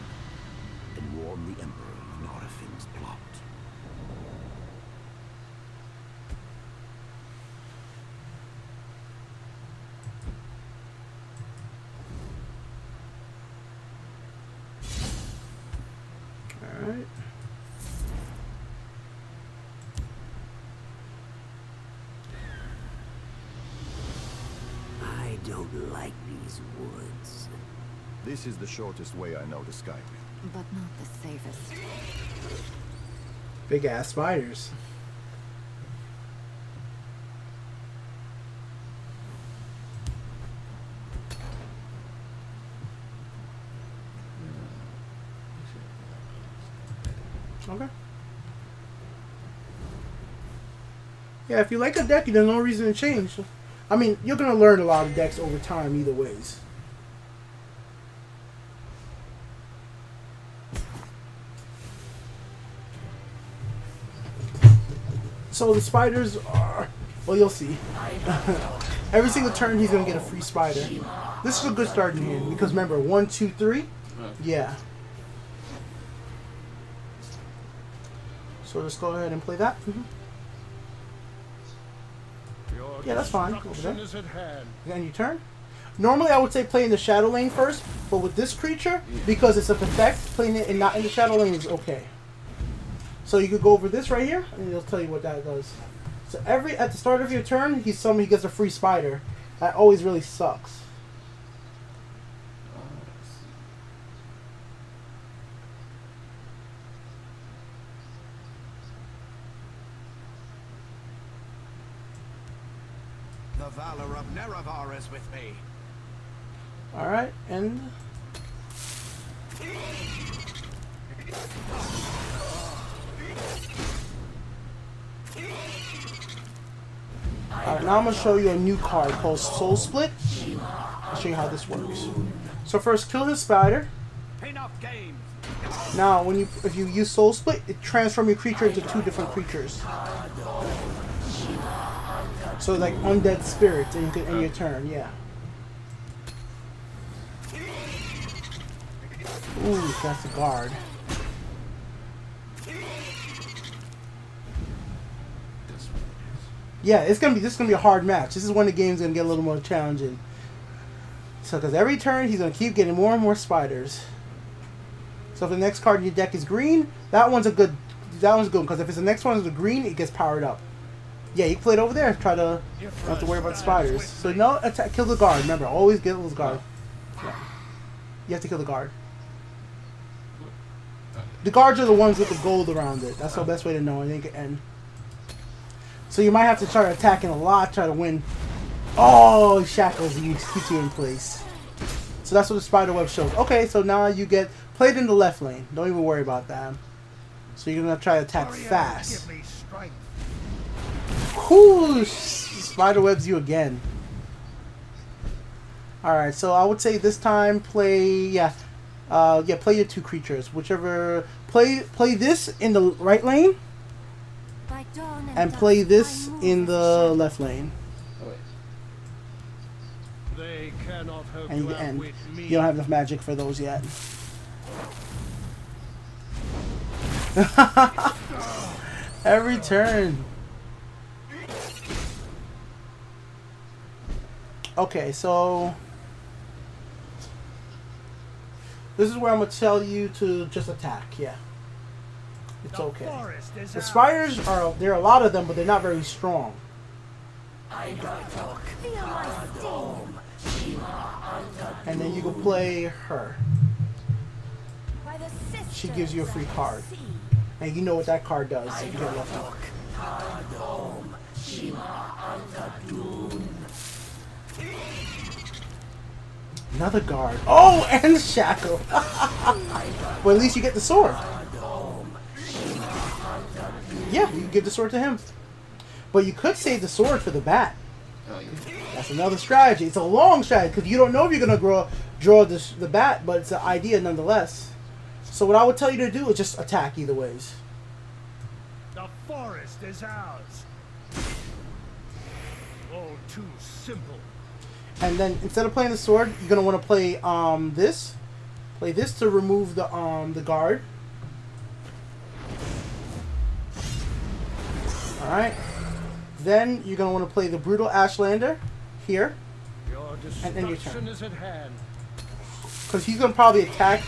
and warn the Emperor of Narfin's plot. Alright. I don't like these woods. This is the shortest way I know to Skyrim. But not the safest. Big ass spiders. Okay. Yeah, if you like a deck, there's no reason to change. I mean, you're gonna learn a lot of decks over time, either ways. So the spiders are, well, you'll see. Every single turn, he's gonna get a free spider. This is a good starting hand because remember, 1, 2, 3. Yeah. So just go ahead and play that. Yeah, that's fine. Over there. And you turn. Normally, I would say play in the shadow lane first, but with this creature, because it's a effect, playing it and not in the shadow lane is okay. So you could go over this right here, and it'll tell you what that does. So at the start of your turn, he gets a free spider. That always really sucks. The valor of Nerevar is with me. All right, and alright, now I'm gonna show you a new card called Soul Split. I'll show you how this works. So first, kill his spider. Now, if you use Soul Split, it transforms your creature into 2 different creatures. So like undead spirits in your turn, yeah. Ooh, that's a guard. Yeah, this is gonna be a hard match. This is when the game's gonna get a little more challenging. So, because every turn he's gonna keep getting more and more spiders. So if the next card in your deck is green, that one's good because if it's the next one is the green, it gets powered up. Yeah, you can play it over there. Try to don't have to worry about spiders. So no attack, kill the guard. Remember, always kill the guard. Yeah. You have to kill the guard. The guards are the ones with the gold around it. That's the best way to know. I think and so you might have to try attacking a lot, try to win. Oh, shackles you keep you in place. So that's what the spider web shows. Okay, so now you get played in the left lane. Don't even worry about that. So you're gonna try to attack fast. Whoo! Spider webs you again. Alright, so I would say this time play play your 2 creatures. Whichever play this in the right lane and play this in the left lane. And you don't have enough magic for those yet. Every turn. Okay, so this is where I'm gonna tell you to just attack. Yeah, it's okay. The spiders there are a lot of them, but they're not very strong. And then you can play her. She gives you a free card, and you know what that card does if you get left. Another guard. Oh, and shackle. Well, at least you get the sword. Yeah, you can give the sword to him. But you could save the sword for the bat. That's another strategy. It's a long strategy because you don't know if you're going to draw the bat, but it's an idea nonetheless. So what I would tell you to do is just attack either ways. The forest is ours. All too simple. And then instead of playing the sword, you're gonna want to play this. Play this to remove the guard. All right. Then you're gonna want to play the brutal Ashlander here, and then your turn. Because he's gonna probably attack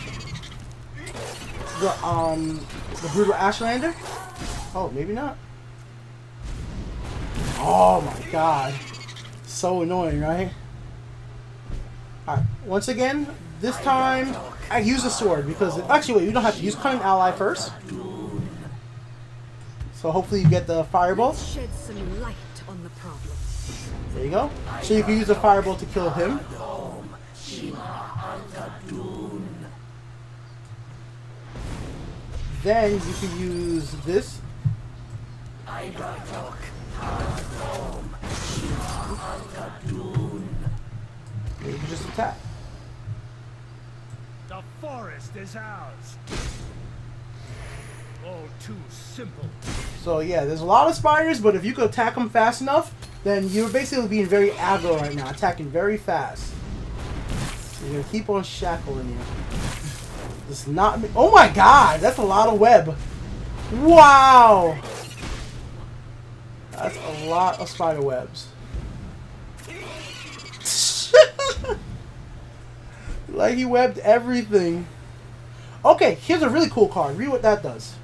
the brutal Ashlander. Oh, maybe not. Oh my God, so annoying, right? Alright, once again, this time I use a sword because actually wait, you don't have to use Cunning Ally first. So hopefully you get the fireball. Shed some light on the problem. There you go. So you can use the fireball to kill him. Then you can use this. You can just attack. The forest is ours. All too simple. So yeah, there's a lot of spiders, but if you could attack them fast enough, then you're basically being very aggro right now, attacking very fast. You're gonna keep on shackling you. It's not me. Oh my god, that's a lot of web. Wow! That's a lot of spider webs. Like he webbed everything. Okay, here's a really cool card. Read what that does.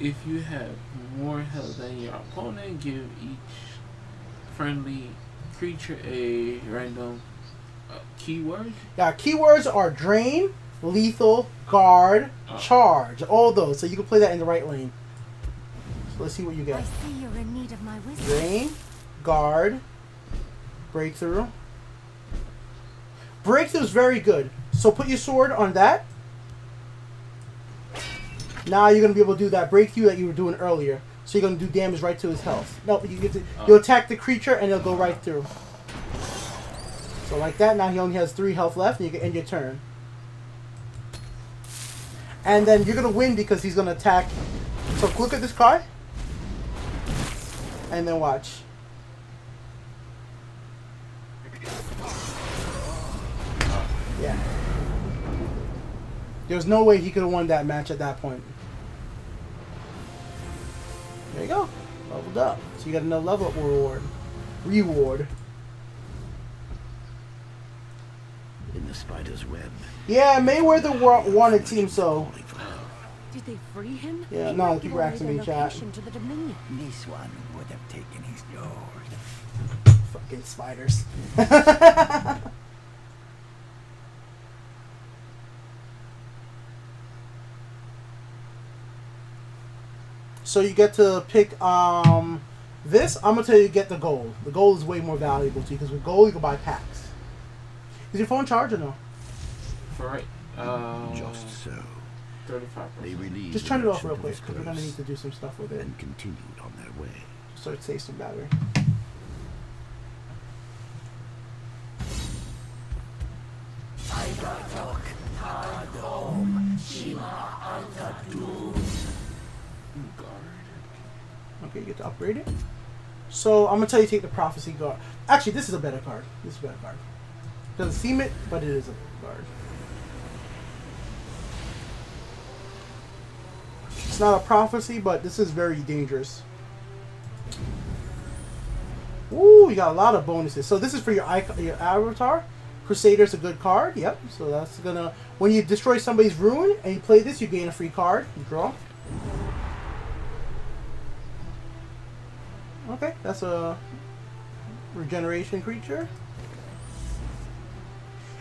If you have more health than your opponent, give each friendly creature a random keyword. Yeah, keywords are drain, lethal, guard, charge. All those. So you can play that in the right lane. So let's see what you I get. see you're in need of my wisdom. Drain, guard, breakthrough. Breakthrough is very good. So put your sword on that. Now you're gonna be able to do that breakthrough that you were doing earlier. So you're gonna do damage right to his health. No, you get to you attack the creature and it'll go right through. So like that. Now he only has 3 health left, and you can end your turn. And then you're gonna win because he's gonna attack. So look at this card, and then watch. Yeah. There's no way he could have won that match at that point. There you go. Leveled up. So you got another level up reward. In the spider's web. Yeah, Mayweather won, it seems so. Did they free him? Yeah, no, people are asking me in chat. To the Dominion. This one would have taken his lord. Fucking spiders. So you get to pick this. I'm gonna tell you to get the gold. The gold is way more valuable to you because with gold you can buy packs. Is your phone charged or no? For right. Just so. 35%. They relieved Just the turn it off merchant real of quick his because we're gonna curse need to do some stuff with it. and continued on their way. So it saves some battery. Okay, you get to upgrade it. So I'm gonna tell you to take the prophecy guard. Actually, this is a better card. This is a better card. Doesn't seem it, but it is a guard. It's not a prophecy, but this is very dangerous. Ooh, you got a lot of bonuses. So this is for your avatar. Crusader's a good card. Yep. So that's gonna when you destroy somebody's rune and you play this, you gain a free card. You draw. Okay, that's a regeneration creature.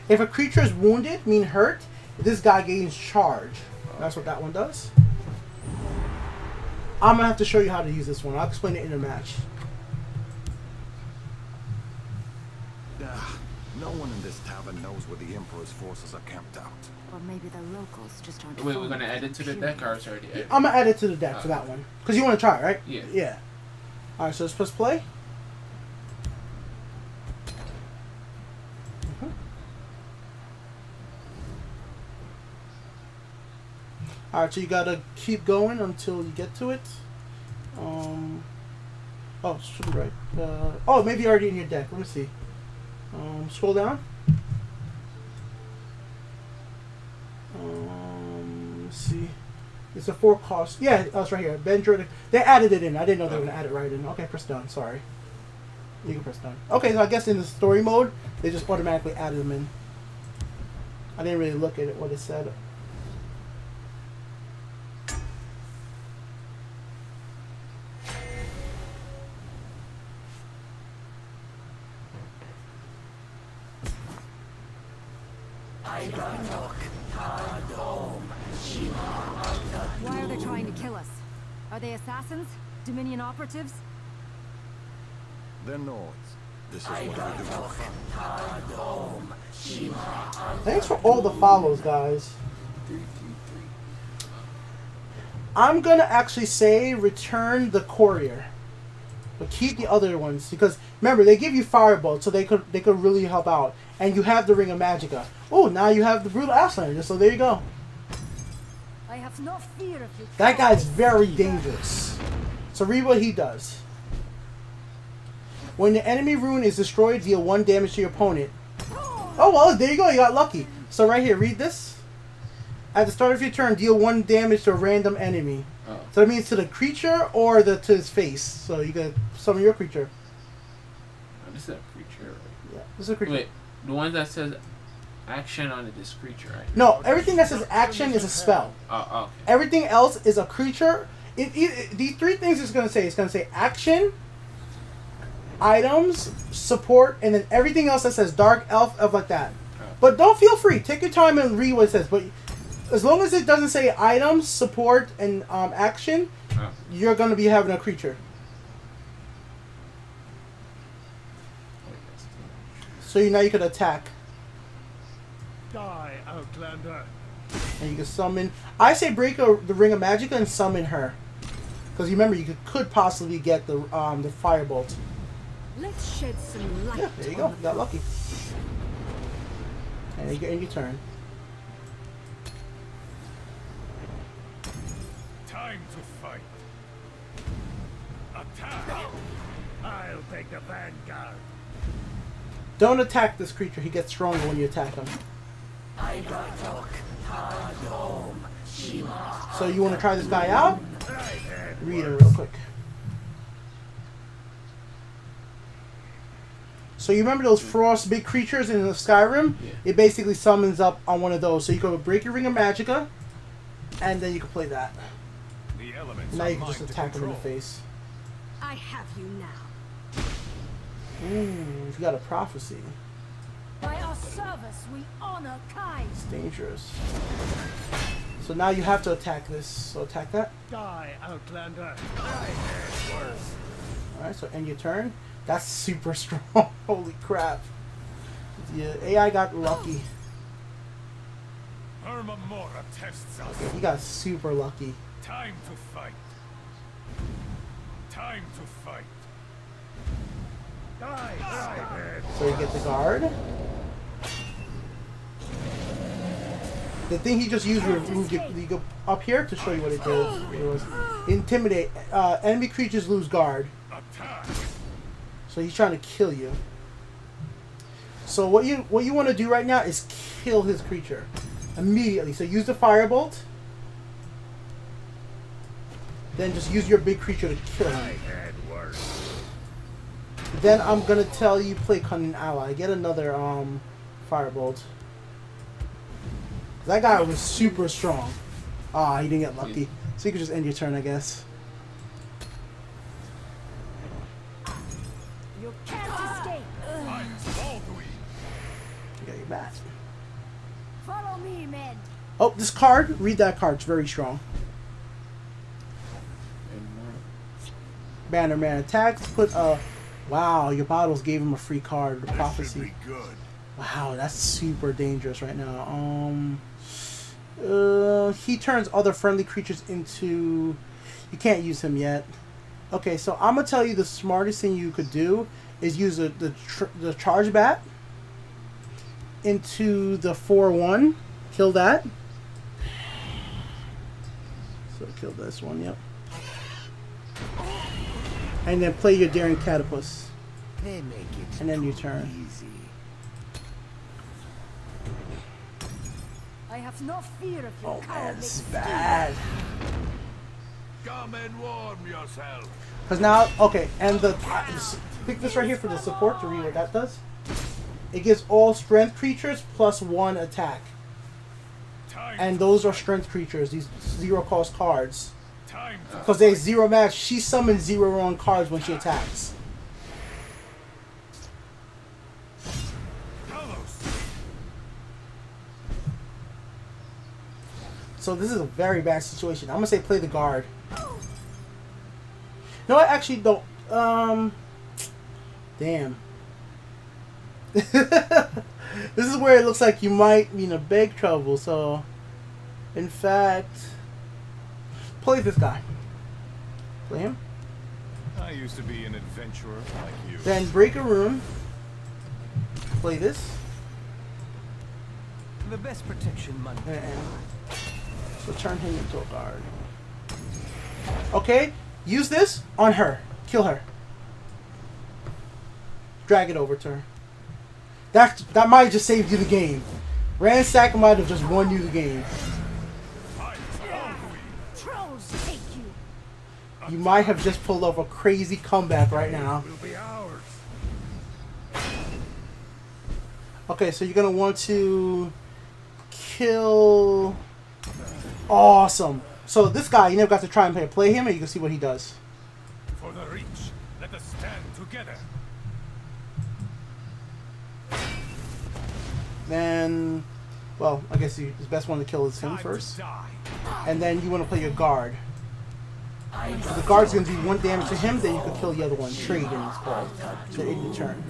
If a creature is wounded, mean hurt, this guy gains charge. That's what that one does. I'm gonna have to show you how to use this one. I'll explain it in a match. No one in this tavern knows where the Emperor's forces are camped out. Or maybe the locals just aren't. Wait, we're gonna add it to the deck or it's already added? I'm gonna add it to the deck for that one. Because you want to try, right? Yeah. Yeah. Alright, so let's press play. Alright, so you gotta keep going until you get to it. Oh, it should be right. Oh, maybe already in your deck. Let me see. Scroll down. Let's see. It's a 4 cost. Yeah, it's right here. Bendra. They added it in. I didn't know they were gonna add it right in. Okay, press done. Sorry. You can press done. Okay, so I guess in the story mode, they just automatically added them in. I didn't really look at it, what it said. Why are they trying to kill us? Are they assassins? Dominion operatives? They're Nords. This is what we do for fun. Thanks for all the follows, guys. I'm gonna actually say return the courier. But keep the other ones because remember they give you firebolt, so they could really help out. And you have the Ring of Magica. Oh, now you have the Brutal Ashlander. So there you go. I have no fear of you. That guy's very dangerous. So read what he does. When the enemy rune is destroyed, deal 1 damage to your opponent. Oh well, there you go. You got lucky. So right here, read this. At the start of your turn, deal 1 damage to a random enemy. Oh. So that means to the creature or to his face. So you can summon your creature. Oh, this is a creature. Yeah, this is a creature. Wait, the one that says action on it is creature, right? No, everything that says action is a spell. Oh, okay. Everything else is a creature. These 3 things it's going to say. It's going to say action, items, support, and then everything else that says dark, elf like that. Oh. But don't feel free. Take your time and read what it says. But as long as it doesn't say items, support, and action, Oh. you're going to be having a creature. So now you could attack. Die, Outlander. And you can summon. I say break the Ring of Magica and summon her. Because remember, you could possibly get the firebolt. Let's shed some light. Yeah, there you go. You got lucky. And you get in your turn. Time to fight. Attack. I'll take the vanguard. Don't attack this creature. He gets stronger when you attack him. So you want to try this guy out? Read him real quick. So you remember those frost big creatures in the Skyrim? Yeah. It basically summons up on one of those. So you go break your Ring of Magica, and then you can play that. The elements Now are you can mine just to attack him in the control. face. I have you now. Ooh, you got a prophecy. By our service, we honor kind. It's dangerous. So now you have to attack this. So attack that. Die, Outlander. Worse. Alright, so end your turn. That's super strong. Holy crap. The AI got lucky. Hermamora tests us. He got super lucky. Time to fight. Time to fight. Die, man. So you get the guard. The thing he just used removed you go up here to show you what it did. It was intimidate. Enemy creatures lose guard. Attack. So he's trying to kill you. So what you want to do right now is kill his creature immediately. So use the firebolt. Then just use your big creature to kill him. Then I'm gonna tell you play Cunning Ally. Get another firebolt. That guy was super strong. Ah, he didn't get lucky. So you can just end your turn, I guess. You can't escape. I'm Baldwin. You got your back. Follow me, men. Oh, this card. Read that card. It's very strong. Bannerman attacks. Put a. Wow, your bottles gave him a free card. The prophecy. Be good. Wow, that's super dangerous right now. He turns other friendly creatures into. You can't use him yet. Okay, so I'm gonna tell you the smartest thing you could do is use the charge bat into the 4/1. Kill that. So kill this one. Yep. And then play your Daring Catapus. They make it And then you turn. easy. I have no fear of your Oh man, cowardly this is steel. bad. Come and warm yourself. Because now, okay, and just pick this right here for the support to read what that does. It gives all strength creatures +1 attack. And those are strength creatures, these 0 cost cards. Because they have 0 match, she summons 0 on cards when she attacks. So this is a very bad situation. I'm gonna say play the guard. No, I actually don't. Damn. This is where it looks like you might be in a big trouble. So, in fact, play this guy. Play him. I I used to be an adventurer like you. Then break a rune. Play this. The best protection money. And so turn him into a guard. Okay, use this on her. Kill her. Drag it over to her. That might have just saved you the game. Ransack might have just won you the game. Trolls take you. You might have just pulled off a crazy comeback right now. Will be ours. Okay, so you're gonna want to kill. Awesome. So this guy, you never got to try and play him, and you can see what he does. For the reach, let us stand together. Then, well, I guess the best one to kill is him first. And then you want to play your guard. So the guard's going to do 1 damage to him, then you can kill the other one. Trading it's called. So in your turn.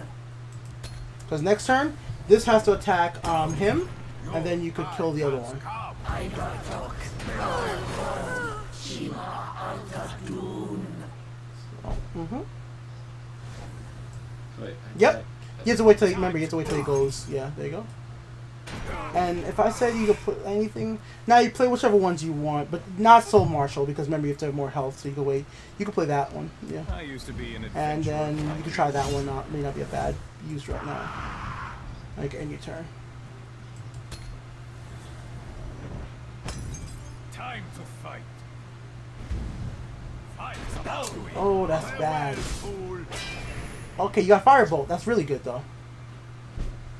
Because next turn, this has to attack him, and then you could kill the other one. Wait, Yep. You have to wait till remember. You have to wait till he goes. Yeah, there you go. And if I said you could put anything, now you play whichever ones you want, but not Soul Marshal because remember you have to have more health, so you can wait. You can play that one. Yeah. I used to be an adventurer. And then you can try that one. May not be a bad use right now. Like end your turn. Time to fight. Fight about we. Oh, that's bad. Fool. Okay, you got Firebolt. That's really good though.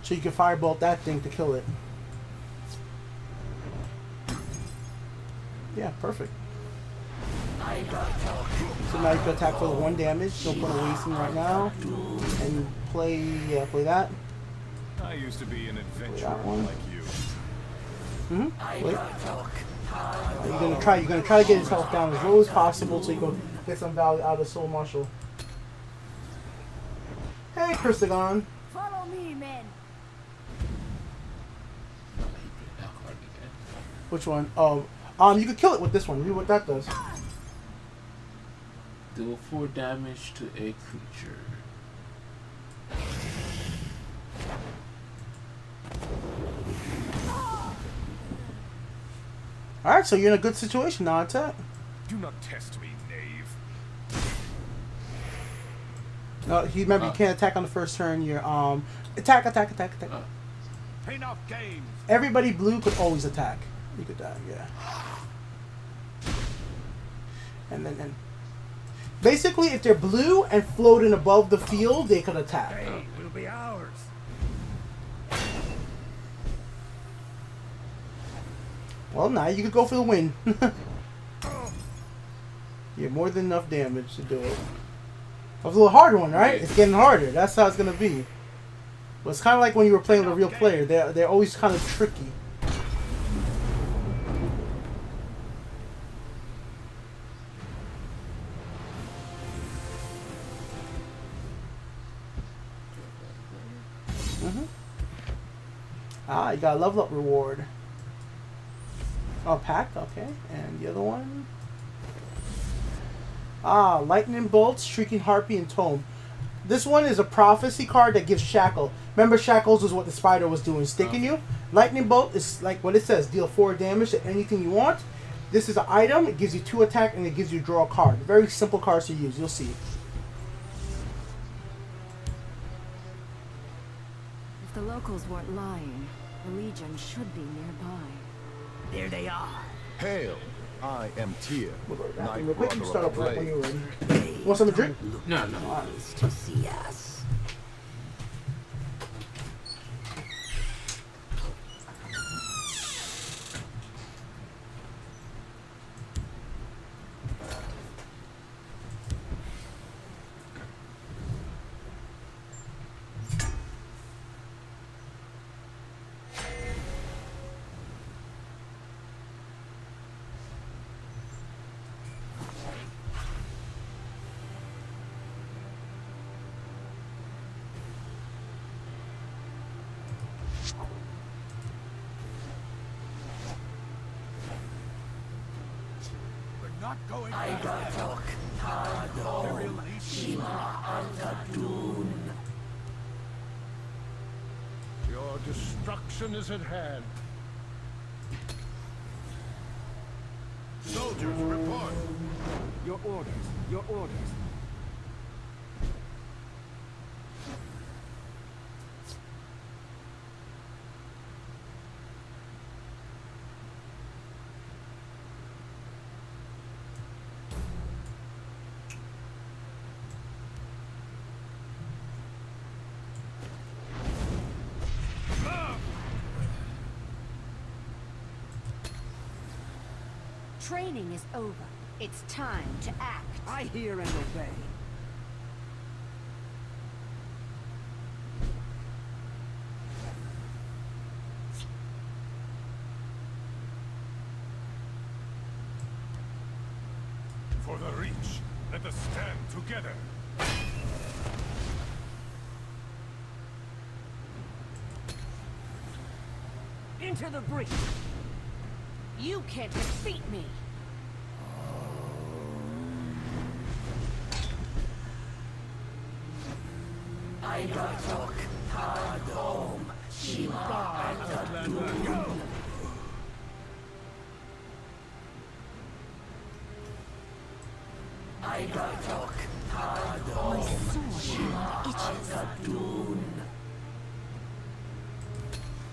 So you can Firebolt that thing to kill it. Yeah, perfect. So now you can attack for the 1 damage. No point of wasting right now. And play that. I used to be an adventurer That one. like you. Wait. You're gonna try to get his health down as low as possible so you can get some value out of Soul Marshal. Hey, Chrysagon. Follow me, men. Which one? You could kill it with this one. Read what that does. Deal 4 damage to a creature. Alright, so you're in a good situation now, attack. Do not test me, knave. No, remember you can't attack on the first turn. You're attack. Enough games. Everybody blue could always attack. You could die, yeah. And then basically if they're blue and floating above the field, they could attack. Hey, will be ours. Well, now you could go for the win. You're more than enough damage to do it. That was a little hard one, right? It's getting harder. That's how it's gonna be. But it's kind of like when you were playing with a real player. They're always kind of tricky. Ah, you got a level up reward. Oh, pack, okay. And the other one? Ah, Lightning Bolt, Shrieking Harpy, and Tome. This one is a prophecy card that gives Shackle. Remember, Shackles is what the spider was doing, sticking you. Lightning Bolt is like what it says, deal 4 damage to anything you want. This is an item, it gives you 2 attack, and it gives you draw a card. Very simple cards to use, you'll see. If the locals weren't lying, the Legion should be nearby. There they are. Hail! I am Tyr, Night Real quick, you Brother start of up the right when Blade. you're ready. Want something to drink? No. Pleased to see us. We're not going back. Imperial Your destruction is at hand. Soldiers, report. Your orders. Your orders. Training is over. It's time to act. I hear and obey. For the Reach, let us stand together. Into the breach. You can't defeat me. My sword itches.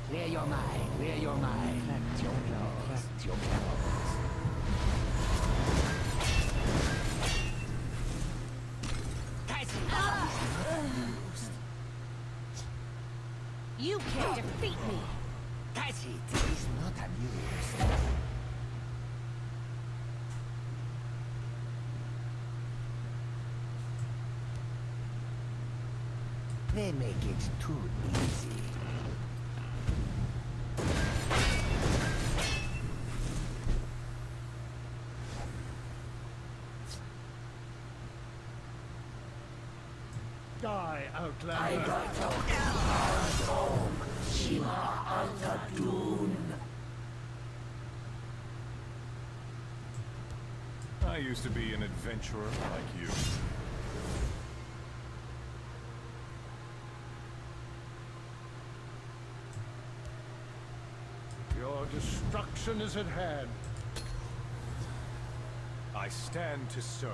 Clear your mind. Clear your mind. Collect your blows. Collect your blows. You can't defeat me. That's it. He's not amused. They make it too easy. Die, Outlander. I used to be an adventurer like you. Your destruction is at hand. I stand to serve.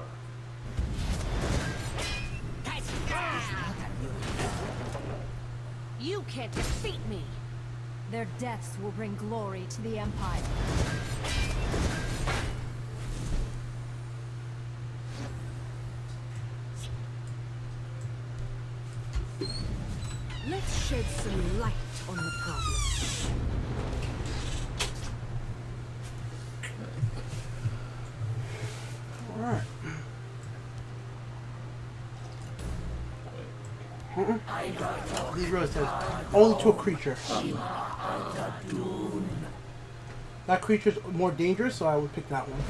You can't defeat me. Their deaths will bring glory to the Empire. Let's shed some light on the problem. Alright. These rows says only to a creature. That creature's more dangerous, so I would pick that one.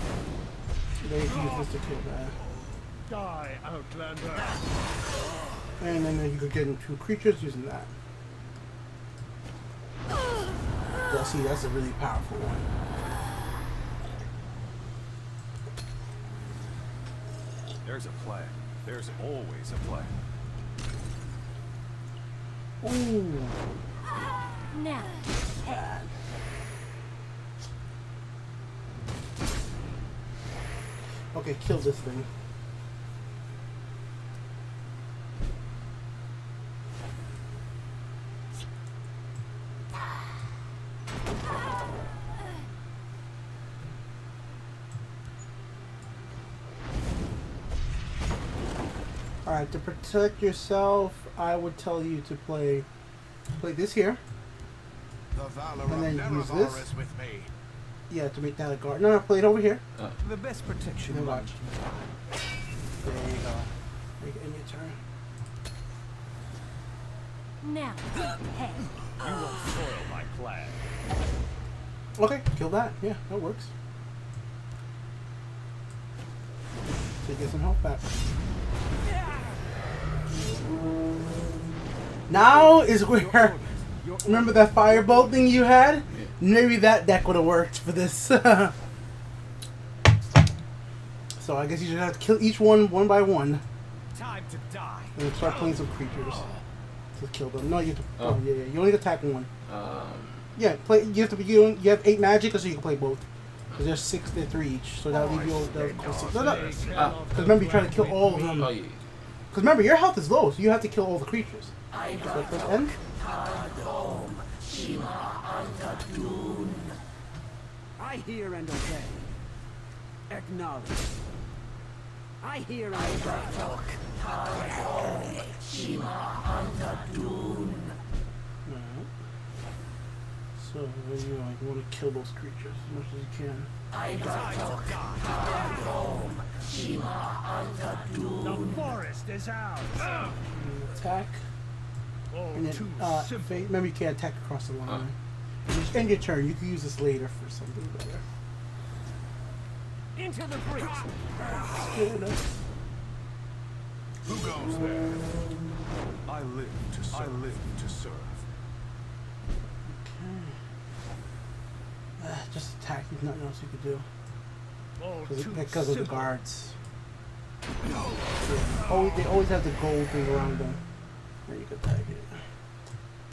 They use this to kill that. Die, Outlander. And then you could get into creatures using that. Yeah, see, that's a really powerful one. There's a plan. There's always a plan. Ooh. Now, Okay, kill this thing. Alright, to protect yourself, I would tell you to play this here. The valor And then of use Nerevar this. is with me. Yeah, to make that a guard. No, play it over here. The best protection. And watch. There you go. Make it in your turn. now, hey. You won't spoil my plan. Okay, kill that. Yeah, that works. So you get some health back. Now is where... Remember that firebolt thing you had? Maybe that deck would have worked for this. So I guess you just have to kill each one by one. time to die. And then start playing some creatures to kill them. No, you have to. Oh, yeah. You only attack one. Yeah, play. You have to. You have 8 magic, so you can play both. Because there's 6 to 3 each, so that'll leave you all. Because remember, you're trying to kill all of them. Oh yeah. Because remember, your health is low, so you have to kill all the creatures. So click N. I hear and obey. Acknowledge. I hear and obey. So you want to kill those creatures as much as you can. The forest is ours. Attack. Oh, And too then, simple. remember you can't attack across the line. Just end your turn. You can use this later for something better. Into the breach. Good enough. Who goes there? I live to serve. Just attack. There's nothing else you could do. Oh, too Because of the simple. guards. Yeah. They always have the gold thing around them. There you can attack it.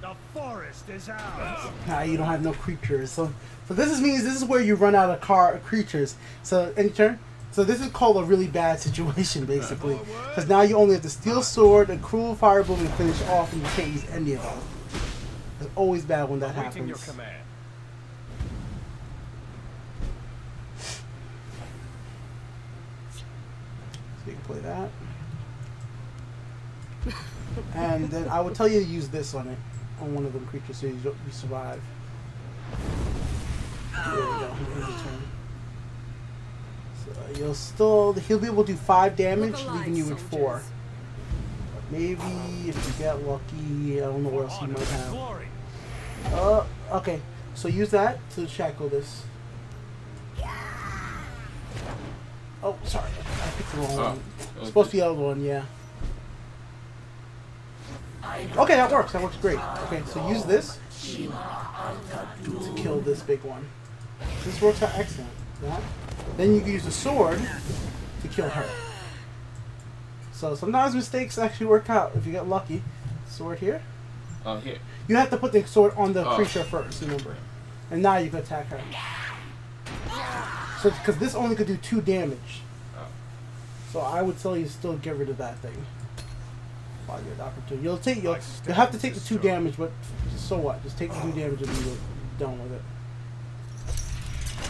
The forest is ours. Nah, you don't have no creatures. So this means this is where you run out of creatures. So any turn. So this is called a really bad situation, basically. Because now you only have the steel sword, a cruel fireball, and finish off, and you can't use any of them. It's always bad when that Awaiting your happens. command. So you can play that. And then I would tell you to use this on it, on one of them creatures, so you survive. There you go. Here's your turn. So he'll be able to do 5 damage, Look alive, leaving you with 4. soldiers. Maybe if you get lucky, I don't know what else you might have. Glory. Okay. So use that to shackle this. Oh, sorry. I picked the wrong one. Okay. It's supposed to be the other one, yeah. Okay, that works. That works great. Okay, so use this to kill this big one. This works out excellent. Yeah. Then you can use the sword to kill her. So sometimes mistakes actually work out if you get lucky. Sword here. Oh, here. You have to put the sword on the Oh. creature first, remember. And now you can attack her. So, because this only could do 2 damage. Oh. So I would tell you to still get rid of that thing. While you're at opportunity. You'll have to take the 2 damage, but so what? Just take the 2 damage and you're done with it.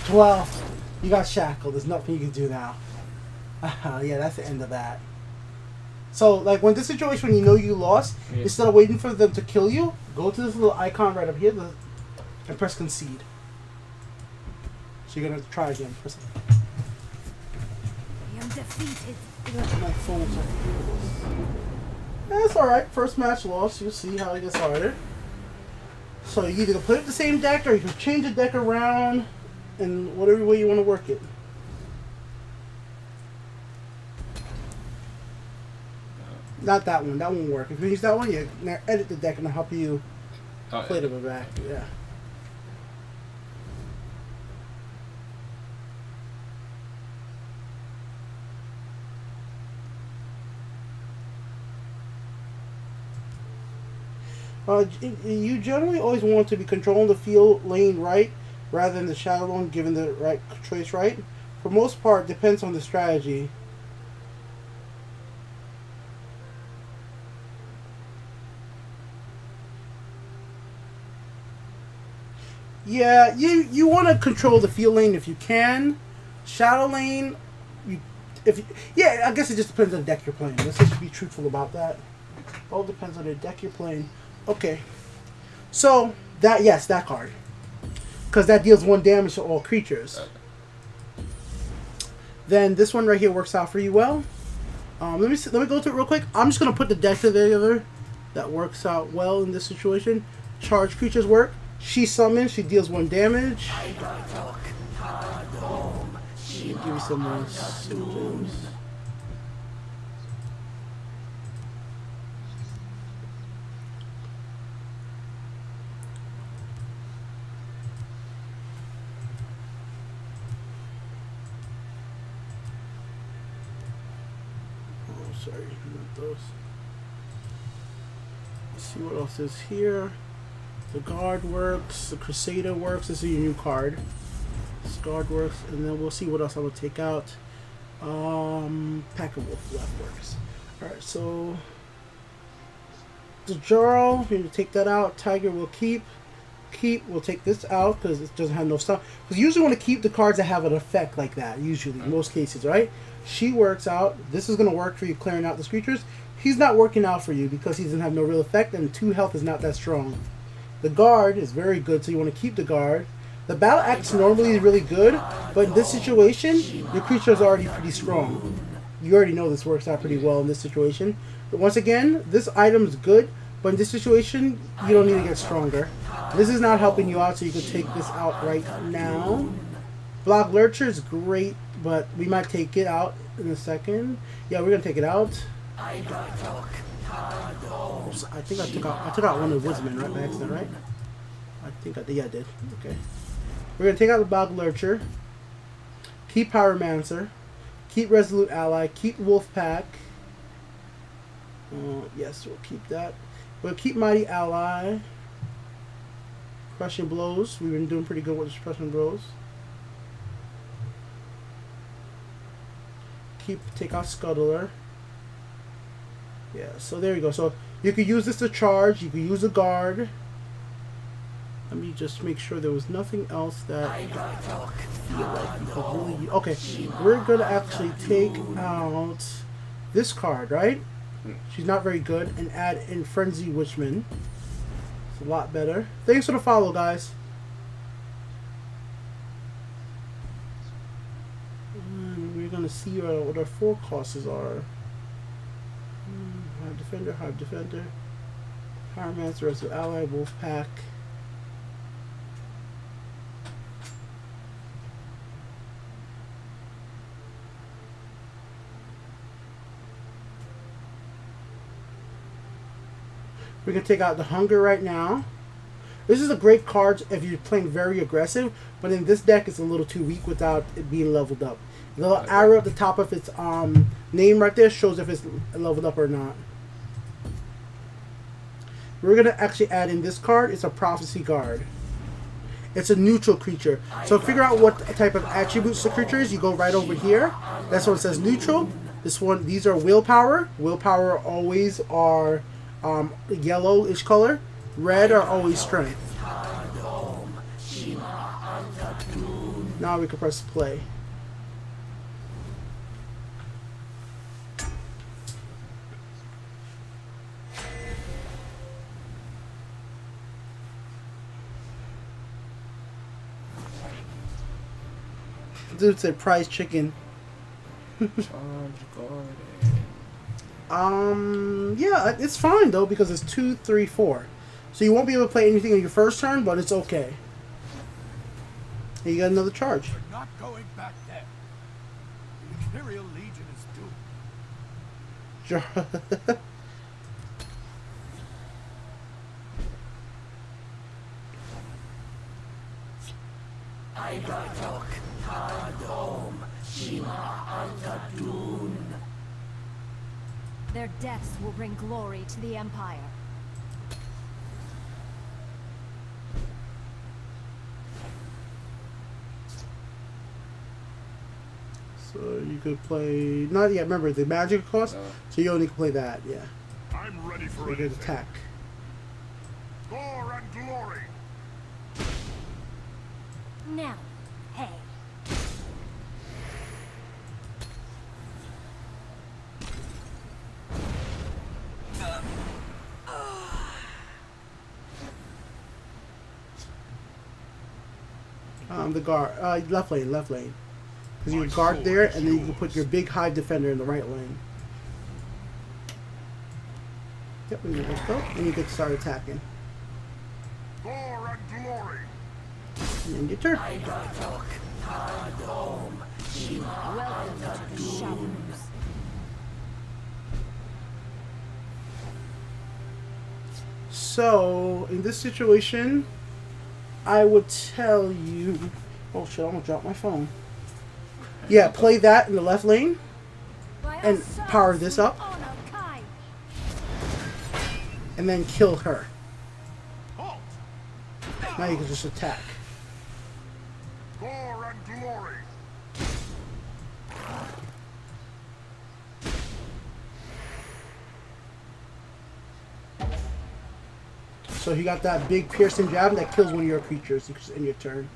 12. You got shackled. There's nothing you can do now. Yeah, that's the end of that. So, like, when this situation, when you know you lost, Yeah. instead of waiting for them to kill you, go to this little icon right up here and press concede. So you're going to try again. Press it. I am defeated. My phone's over here. That's alright. First match lost. You'll see how it gets harder. So you either can put it in the same deck or you can change the deck around in whatever way you want to work it. Not that one. That won't work. If you use that one, you now edit the deck and it'll help you play them back. Yeah. You generally always want to be controlling the field lane right rather than the shadow lane given the right choice right. For most part, it depends on the strategy. Yeah, you want to control the field lane if you can. Shadow lane, yeah, I guess it just depends on the deck you're playing. Let's just be truthful about that. All depends on the deck you're playing. Okay, so that card, because that deals 1 damage to all creatures. Then this one right here works out for you well. Let me go through it real quick. I'm just gonna put the deck together that works out well in this situation. Charge creatures work. She summons. She deals 1 damage. Give me some more gems. sorry, not those. Let's see what else is here. The guard works, the Crusader works. This is your new card. This guard works, and then we'll see what else I will take out. Pack of Wolf left works. Alright, so the Jarl, we're gonna take that out. Tiger will keep. We'll take this out because it doesn't have no stuff. Because you usually want to keep the cards that have an effect like that, usually, in most cases, right? She works out. This is going to work for you clearing out these creatures. He's not working out for you because he doesn't have no real effect, and 2 health is not that strong. The guard is very good, so you want to keep the guard. The battle axe normally is really good, but in this situation, your creature is already pretty strong. You already know this works out pretty well in this situation. But once again, this item is good, but in this situation, you don't need to get stronger. This is not helping you out, so you can take this out right now. Block Lurcher is great, but we might take it out in a second. Yeah, we're gonna take it out. Oops, I think I took out one of the Woodsmen, right, by accident, right? I think I did. Yeah, I did. Okay. We're gonna take out the Block Lurcher. Keep Pyromancer. Keep Resolute Ally. Keep Wolf Pack. Yes, we'll keep that. We'll keep Mighty Ally. Crushing Blows. We've been doing pretty good with Crushing Blows. Take out Scuttler. Yeah, so there you go. So you could use this to charge. You could use a guard. Let me just make sure there was nothing else that I feel like you could really... Okay, we're going to actually take out this card, right? She's not very good. And add in Frenzy Witchman. It's a lot better. Thanks for the follow, guys. And we're going to see what our 4 costs are. Hive Defender. Pyromancer, Resolute Ally, Wolf Pack. We're going to take out the Hunger right now. This is a great card if you're playing very aggressive, but in this deck it's a little too weak without it being leveled up. The little arrow at the top of its name right there shows if it's leveled up or not. We're going to actually add in this card. It's a Prophecy Guard. It's a neutral creature. So figure out what type of attributes the creature is. You go right over here. That's what it says neutral. This one, these are willpower. Willpower always are yellowish color. Red are always strength. Now we can press play. Dude said prize chicken. Yeah, it's fine though because it's 2, 3, 4. So you won't be able to play anything on your first turn, but it's okay. And you got another charge. We're not going back there. The Imperial Legion is doomed. Sure. Their deaths will bring glory to the Empire. So you could play... Not yet, remember the magic cost? So you only can play that, yeah. I'm ready for So you anything. can attack. Gore and glory. Now, hey. The guard, left lane. Because you can guard there, and then you can put your big Hive Defender in the right lane. Yep, and you just go, and you get to start attacking. Gore and glory. And then your turn. Welcome to the shadows. So, in this situation, I would tell you... Oh shit, I'm gonna drop my phone. Yeah, play that in the left lane, and power this up. and then kill her. Halt! Now you can just attack. Gore and glory! So you got that big piercing jab that kills one of your creatures in your turn.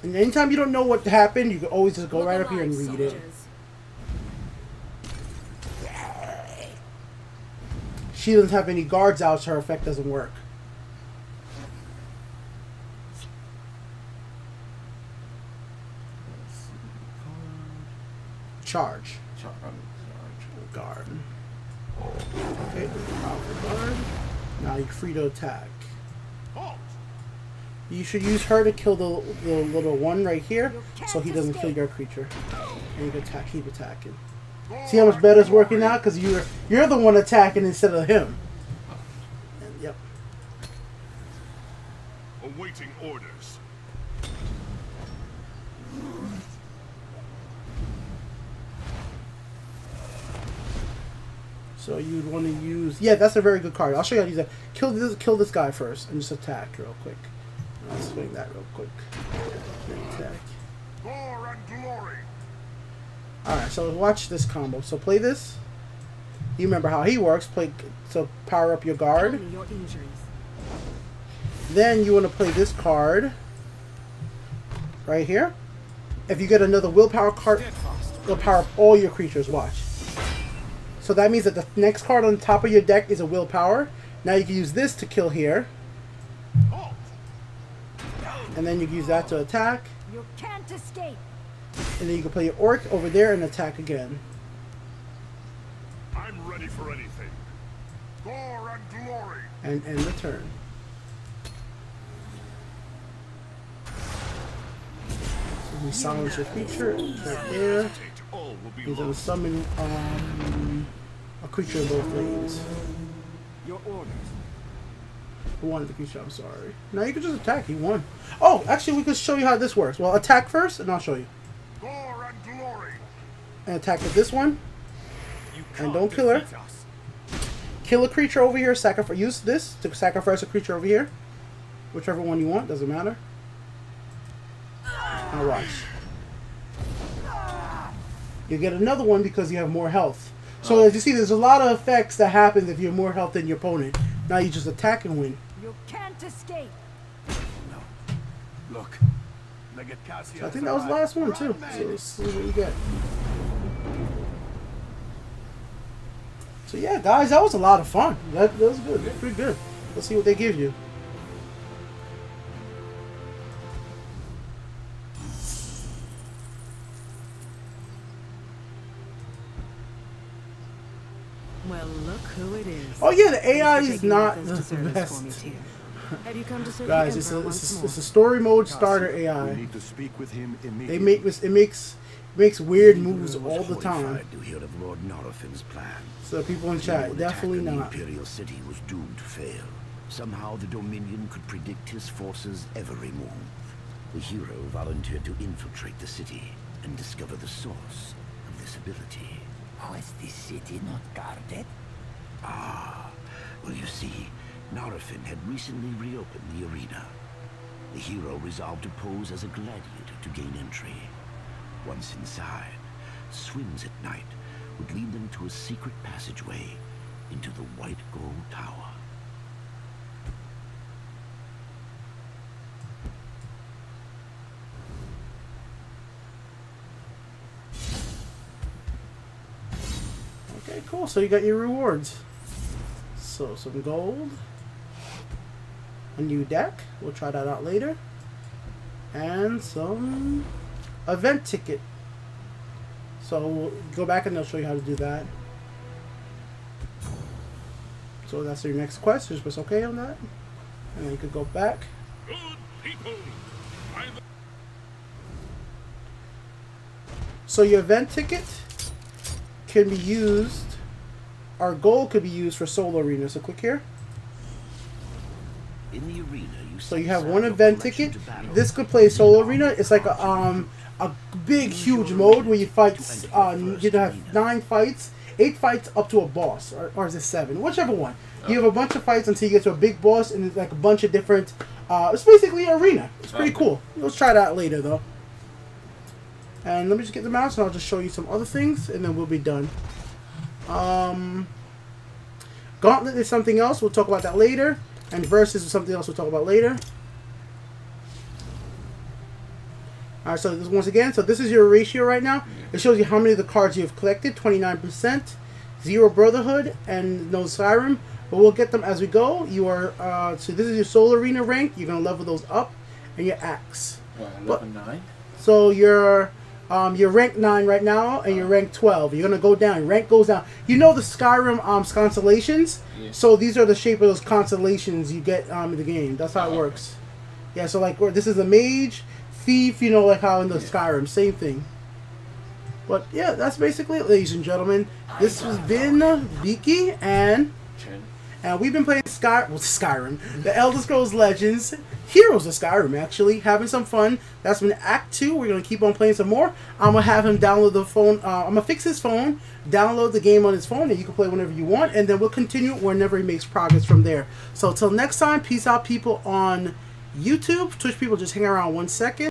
And anytime you don't know what happened, you can always just go right up here and read it. She doesn't have any guards out, so her effect doesn't work. Charge. Guard. Okay, powerful guard. Now you're free to attack. Halt! You should use her to kill the little one right here, so he doesn't kill your creature. And you can attack, keep attacking. See how much better it's working out? Because you're the one attacking instead of him. And, yep. Awaiting orders. So you'd want to use... Yeah, that's a very good card. I'll show you how to use that. Kill this guy first and just attack real quick. I'll swing that real quick. Then attack. Gore and glory! Alright, so watch this combo. So play this. You remember how he works. So power up your guard. Your injuries. Then you want to play this card. Right here. If you get another willpower card, it'll power up all your creatures. Watch. So that means that the next card on top of your deck is a willpower. Now you can use this to kill here. Halt! And then you can use that to attack. You can't escape. And then you can play your orc over there and attack again. I'm ready for anything. Gore and glory! And end the turn. So we silence your creature right there. All will be He's going to lost. summon a creature in both lanes. Your orders. Who wanted the creature? I'm sorry. Now you can just attack. He won. Oh, actually, we could show you how this works. Well, attack first, and I'll show you. Gore and glory! And attack with this one. You And don't kill her. defeat us. Kill a creature over here. Use this to sacrifice a creature over here. Whichever one you want. Doesn't matter. Now watch. You get another one because you have more health. So as you see, there's a lot of effects that happen if you have more health than your opponent. Now you just attack and win. You can't escape. Look. Legat So I think that was the last one too. So let's see what you get. So yeah, guys, that was a lot of fun. That was good. That's pretty good. Let's see what they give you. Well, look who it is. Oh yeah, the AI Thanks for is taking not out the those deserters best. for me, too. Have you come to serve Guys, the it's Emperor once more? a story mode starter We AI. need to speak with him immediately. They make it makes weird moves all the time. Horrified to hear of Lord Norofin's plan. So people in He chat, would definitely attack not. The Imperial city was doomed to fail. Somehow the Dominion could predict his forces' every move. The hero volunteered to infiltrate the city and discover the source of this ability. Was this city not guarded? Ah, well, you see, Narafin had recently reopened the arena. The hero resolved to pose as a gladiator to gain entry. Once inside, swims at night would lead them to a secret passageway into the White Gold Tower. Okay, cool. So you got your rewards. So some gold. A new deck. We'll try that out later. And some event ticket. So we'll go back and they'll show you how to do that. So that's your next quest. Just press OK on that. And then you could go back. Good people! So your event ticket can be used. Our gold could be used for Soul Arena. So click here. In the arena, So you have one event ticket. This could play Soul Arena. It's like a big, huge mode where you fight. You have 9 fights, 8 fights up to a boss, or is it 7? Whichever one. You have a bunch of fights until you get to a big boss, and it's like a bunch of different. It's basically an arena. It's pretty cool. Let's try that later though. And let me just get the mouse, and I'll just show you some other things, and then we'll be done. Gauntlet is something else. We'll talk about that later. And Versus is something else we'll talk about later. Alright, so this, once again, so this is your ratio right now. It shows you how many of the cards you have collected. 29%, 0 Brotherhood, and no Skyrim. But we'll get them as we go. You are, so this is your Soul Arena rank. You're going to level those up. And your Axe. Level 9? So you're rank 9 right now, and you're rank 12. You're going to go down. Your rank goes down. You know the Skyrim constellations? Yeah. So these are the shape of those constellations you get in the game. That's how it works. Yeah, so like this is a mage, thief, you know, like how in the Skyrim, same thing. But yeah, that's basically it, ladies and gentlemen. This has been Beaky and we've been playing Skyrim, the Elder Scrolls Legends, Heroes of Skyrim, actually, having some fun. That's been Act 2. We're going to keep on playing some more. I'm going to have him download the phone. I'm going to fix his phone, download the game on his phone, and you can play whenever you want, and then we'll continue whenever he makes progress from there. So, till next time, peace out, people on YouTube. Twitch people, just hang around 1 second.